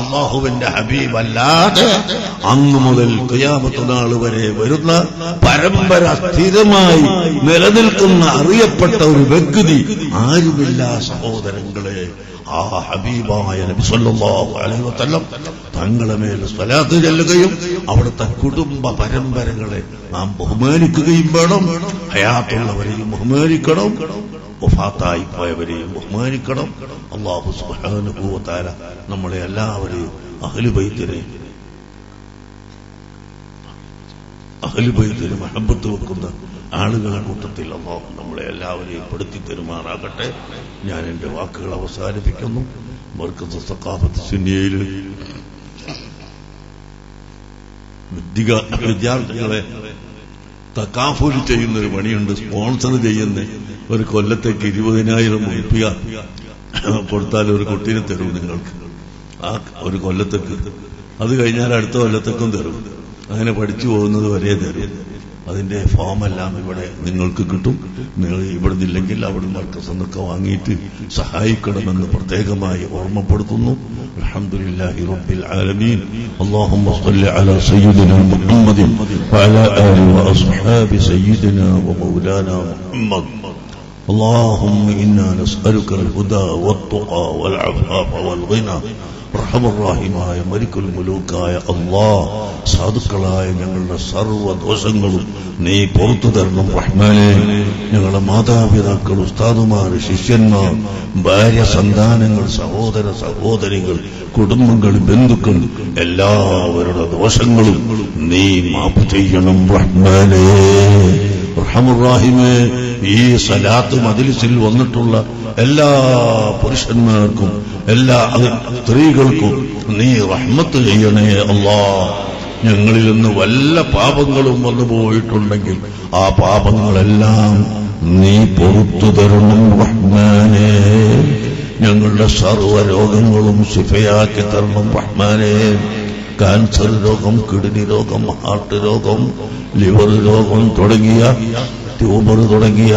അള്ളാഹുവിന്റെ ഹബീബല്ലാതെ അന്നു മുതൽ ഖിയാമത്ത് നാൾ വരെ വരുന്ന പരമ്പര സ്ഥിരമായി നിലനിൽക്കുന്ന അറിയപ്പെട്ട ഒരു വ്യക്തി ആരുമില്ല സഹോദരങ്ങളെ. ആ ഹബീബായ നബി സല്ലല്ലാഹു അലൈഹി വസല്ലം തങ്ങളുടെ മേൽ സ്വലാത്ത് ചൊല്ലുകയും അവിടുത്തെ കുടുംബ പരമ്പരകളെ നാം ബഹുമാനിക്കുകയും വേണം. ഹയാത്തുള്ളവരെയും ബഹുമാനിക്കണം, വഫാത്തായി പോയവരെയും ബഹുമാനിക്കണം. അല്ലാഹു സുബ്ഹാനഹു വ തആല നമ്മളെ എല്ലാവരെയും അഹ്ലു ബൈത്തിനെ അഹ്ലു ബൈത്തിന് മഹബത്ത് വെക്കുന്ന ആളുകളെ കൂട്ടത്തിൽ അല്ലാഹു നമ്മളെ എല്ലാവരെയും പെടുത്തി തരുമാറാകട്ടെ. ഞാൻ എന്റെ വാക്കുകൾ അവസാനിപ്പിക്കുന്നു. മർക്കസ് സഖാഫത്ത് സുന്നിയയിൽ വിദ്യാർത്ഥികളെ തകാഫുൽ ചെയ്യുന്ന ഒരു പണിയുണ്ട്. സ്പോൺസർ ചെയ്യുന്ന ഒരു കൊല്ലത്തേക്ക് 20,000 രൂപ കൊടുത്താൽ ഒരു കുട്ടീനെ തരും നിങ്ങൾക്ക്. ആ ഒരു കൊല്ലത്തേക്ക്, അത് കഴിഞ്ഞാൽ അടുത്ത കൊല്ലത്തേക്കും തരും. അങ്ങനെ പഠിച്ചു പോകുന്നത് വരെ തരും. അതിന്റെ ഫോമെല്ലാം ഇവിടെ നിങ്ങൾക്ക് കിട്ടും. നിങ്ങൾ ഇവിടെ നിന്നില്ലെങ്കിൽ അവിടെ മർക്കസ് എന്നൊക്കെ വാങ്ങിയിട്ട് സഹായിക്കണമെന്ന് പ്രത്യേകമായി ഓർമ്മപ്പെടുത്തുന്നു. അൽഹംദുലില്ലാഹി റബ്ബിൽ ആലമീൻ. അല്ലാഹുമ്മ സ്വല്ലി അലാ സയ്യിദിനാ മുഹമ്മദിൻ വഅലാ ആലിഹി വഅസ്ഹാബി സയ്യിദിനാ വമൗലാനാ മുഹമ്മദ്. اللهم إنا نسألك الهدى والتقى والعفاف والغنى. റഹ്മാനായ മലിക്കുൽ മുലൂക്കായ അല്ലാഹ്, സാധുക്കളായ ഞങ്ങളുടെ സർവ്വ ദോഷങ്ങളും നീ പുറത്തു തരണം റഹ്മാനേ. ഞങ്ങളുടെ മാതാപിതാക്കൾ, ഉസ്താദുമാർ, ശിഷ്യന്മാർ, ഭാര്യ, സന്താനങ്ങൾ, സഹോദര സഹോദരികൾ, കുടുംബങ്ങൾ, ബന്ധുക്കൾ, എല്ലാവരുടെ ദോഷങ്ങളും നീ മാപ്പ് ചെയ്യണം റഹ്മാനേ. റഹ്മാനേ, ഈ സലാത്ത് മജ്ലിസിൽ വന്നിട്ടുള്ള എല്ലാ പുരുഷന്മാർക്കും എല്ലാ സ്ത്രീകൾക്കും നീ റഹ്മത്ത് ചെയ്യണേ അല്ലാഹ്. ഞങ്ങളിൽ നിന്ന് വല്ല പാപങ്ങളും വന്നു പോയിട്ടുണ്ടെങ്കിൽ ആ പാപങ്ങളെല്ലാം നീ പുറത്തു തരണം റഹ്മാനേ. ഞങ്ങളുടെ സർവ്വ രോഗങ്ങളും ശിഫയാക്കി തരണം റഹ്മാനേ. കാൻസർ രോഗം, കിഡ്നി രോഗം, ഹാർട്ട് രോഗം, ലിവർ രോഗം തുടങ്ങിയ, ട്യൂമർ തുടങ്ങിയ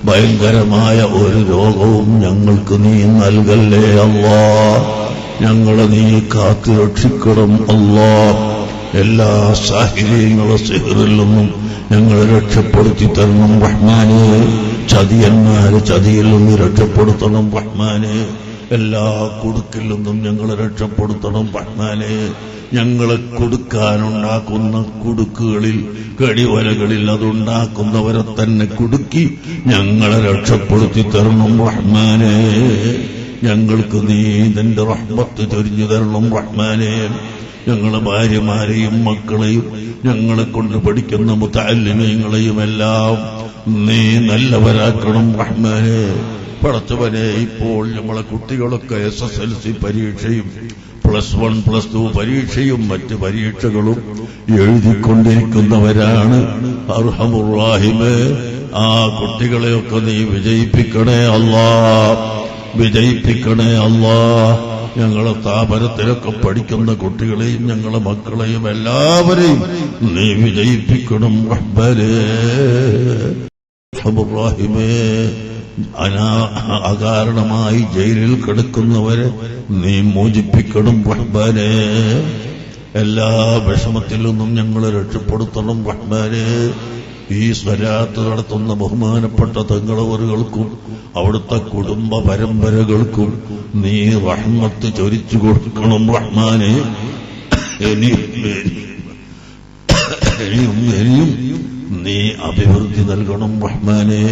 ഭയങ്കരമായ ഒരു രോഗവും ഞങ്ങൾക്ക് നീ നൽകല്ലേ അല്ലാഹ്. ഞങ്ങളെ നീ കാത്തു രക്ഷിക്കണം അല്ലാഹ്. എല്ലാ സാഹിര്യങ്ങളും സിഹറിൽ നിന്നും ഞങ്ങളെ രക്ഷപ്പെടുത്തി തരണം റഹ്മാനേ. ചതിയന്മാര് ചതിയിൽ നിന്ന് രക്ഷപ്പെടുത്തണം റഹ്മാനേ. എല്ലാ കുടുക്കിൽ നിന്നും ഞങ്ങളെ രക്ഷപ്പെടുത്തണം റഹ്മാനേ. ഞങ്ങളെ കൊടുക്കാനുണ്ടാക്കുന്ന കുടുക്കുകളിൽ, കടിവലകളിൽ അതുണ്ടാക്കുന്നവരെ തന്നെ കുടുക്കി ഞങ്ങളെ രക്ഷപ്പെടുത്തി തരണം റഹ്മാനേ. ഞങ്ങൾക്ക് നീ നിന്റെ റഹ്മത്ത് ചൊരിഞ്ഞു തരണം റഹ്മാനേ. ഞങ്ങളെ ഭാര്യമാരെയും മക്കളെയും ഞങ്ങളെ കൊണ്ട് പഠിക്കുന്ന മുതഅല്ലിമീങ്ങളെയും എല്ലാം നീ നല്ലവരാക്കണം റഹ്മാനേ. പടച്ചവനെ, ഇപ്പോൾ നമ്മളെ കുട്ടികളൊക്കെ SSLC പരീക്ഷയും +1 +2 പരീക്ഷയും മറ്റ് പരീക്ഷകളും എഴുതിക്കൊണ്ടിരിക്കുന്നവരാണ്. അർഹമുർ റഹീമേ, ആ കുട്ടികളെയൊക്കെ നീ വിജയിപ്പിക്കണേ അല്ലാഹ്, വിജയിപ്പിക്കണേ അല്ലാഹ്. ഞങ്ങളെ സ്ഥാപനത്തിലൊക്കെ പഠിക്കുന്ന കുട്ടികളെയും ഞങ്ങളെ മക്കളെയും എല്ലാവരെയും നീ വിജയിപ്പിക്കണം റഹ്മാനേ. അർഹമുർ റഹീമേ, അകാരണമായി ജയിലിൽ കിടക്കുന്നവരെ നീ മോചിപ്പിക്കണം റഹ്മാനേ. എല്ലാ വിഷമത്തിൽ നിന്നും ഞങ്ങളെ രക്ഷപ്പെടുത്തണം റഹ്മാനേ. ഈ സ്വലാത്ത് നടത്തുന്ന ബഹുമാനപ്പെട്ട തങ്ങളവറുകൾക്കും അവിടുത്തെ കുടുംബ പരമ്പരകൾക്കും നീ റഹ്മത്ത് ചൊരിച്ചു കൊടുക്കണം റഹ്മാനേ. ഇനിയും നീ അഭിവൃദ്ധി നൽകണം റഹ്മാനേ.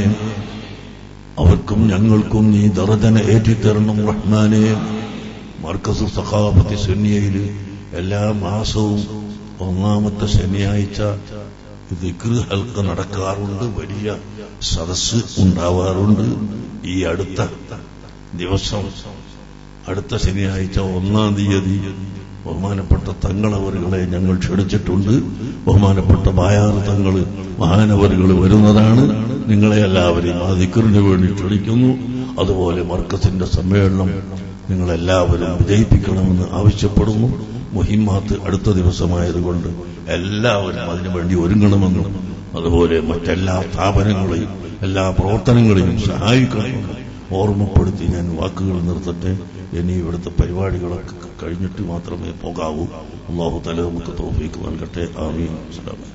അവർക്കും ഞങ്ങൾക്കും നീ ദറജന ഏറ്റിത്തരണം റഹ്മാനേ. മർക്കസ് സഖാഫത്ത് സുന്നിയയിൽ എല്ലാ മാസവും 1-ാമത്തെ ശനിയാഴ്ച ദിക്ർ ഹൽഖ നടക്കാറുണ്ട്. വലിയ സദസ്സ് ഉണ്ടാവാറുണ്ട്. ഈ അടുത്ത ദിവസം, അടുത്ത ശനിയാഴ്ച 1-ാം തീയതി ബഹുമാനപ്പെട്ട തങ്ങളവറുകളെ ഞങ്ങൾ ക്ഷണിച്ചിട്ടുണ്ട്. ബഹുമാനപ്പെട്ട ബായാർ തങ്ങൾ മഹാനവറുകൾ വരുന്നതാണ്. നിങ്ങളെ എല്ലാവരെയും ആ ദിക്റിന് വേണ്ടി ക്ഷണിക്കുന്നു. അതുപോലെ മർക്കസിന്റെ സമ്മേളനം നിങ്ങളെല്ലാവരും വിജയിപ്പിക്കണമെന്ന് ആവശ്യപ്പെടുന്നു. മുഹിമ്മാത്ത് അടുത്ത ദിവസമായതുകൊണ്ട് എല്ലാവരും അതിനുവേണ്ടി ഒരുങ്ങണമെന്നും അതുപോലെ മറ്റെല്ലാ സ്ഥാപനങ്ങളെയും എല്ലാ പ്രവർത്തനങ്ങളെയും സഹായിക്കണമെന്നും ഓർമ്മപ്പെടുത്തി ഞാൻ വാക്കുകൾ നിർത്തട്ടെ. ഇനി ഇവിടുത്തെ പരിപാടികളൊക്കെ കഴിഞ്ഞിട്ട് മാത്രമേ പോകാവൂ. അല്ലാഹു തആല നമുക്ക് തൗഫീഖ് നൽകട്ടെ. ആമീൻ. അസ്സലാമു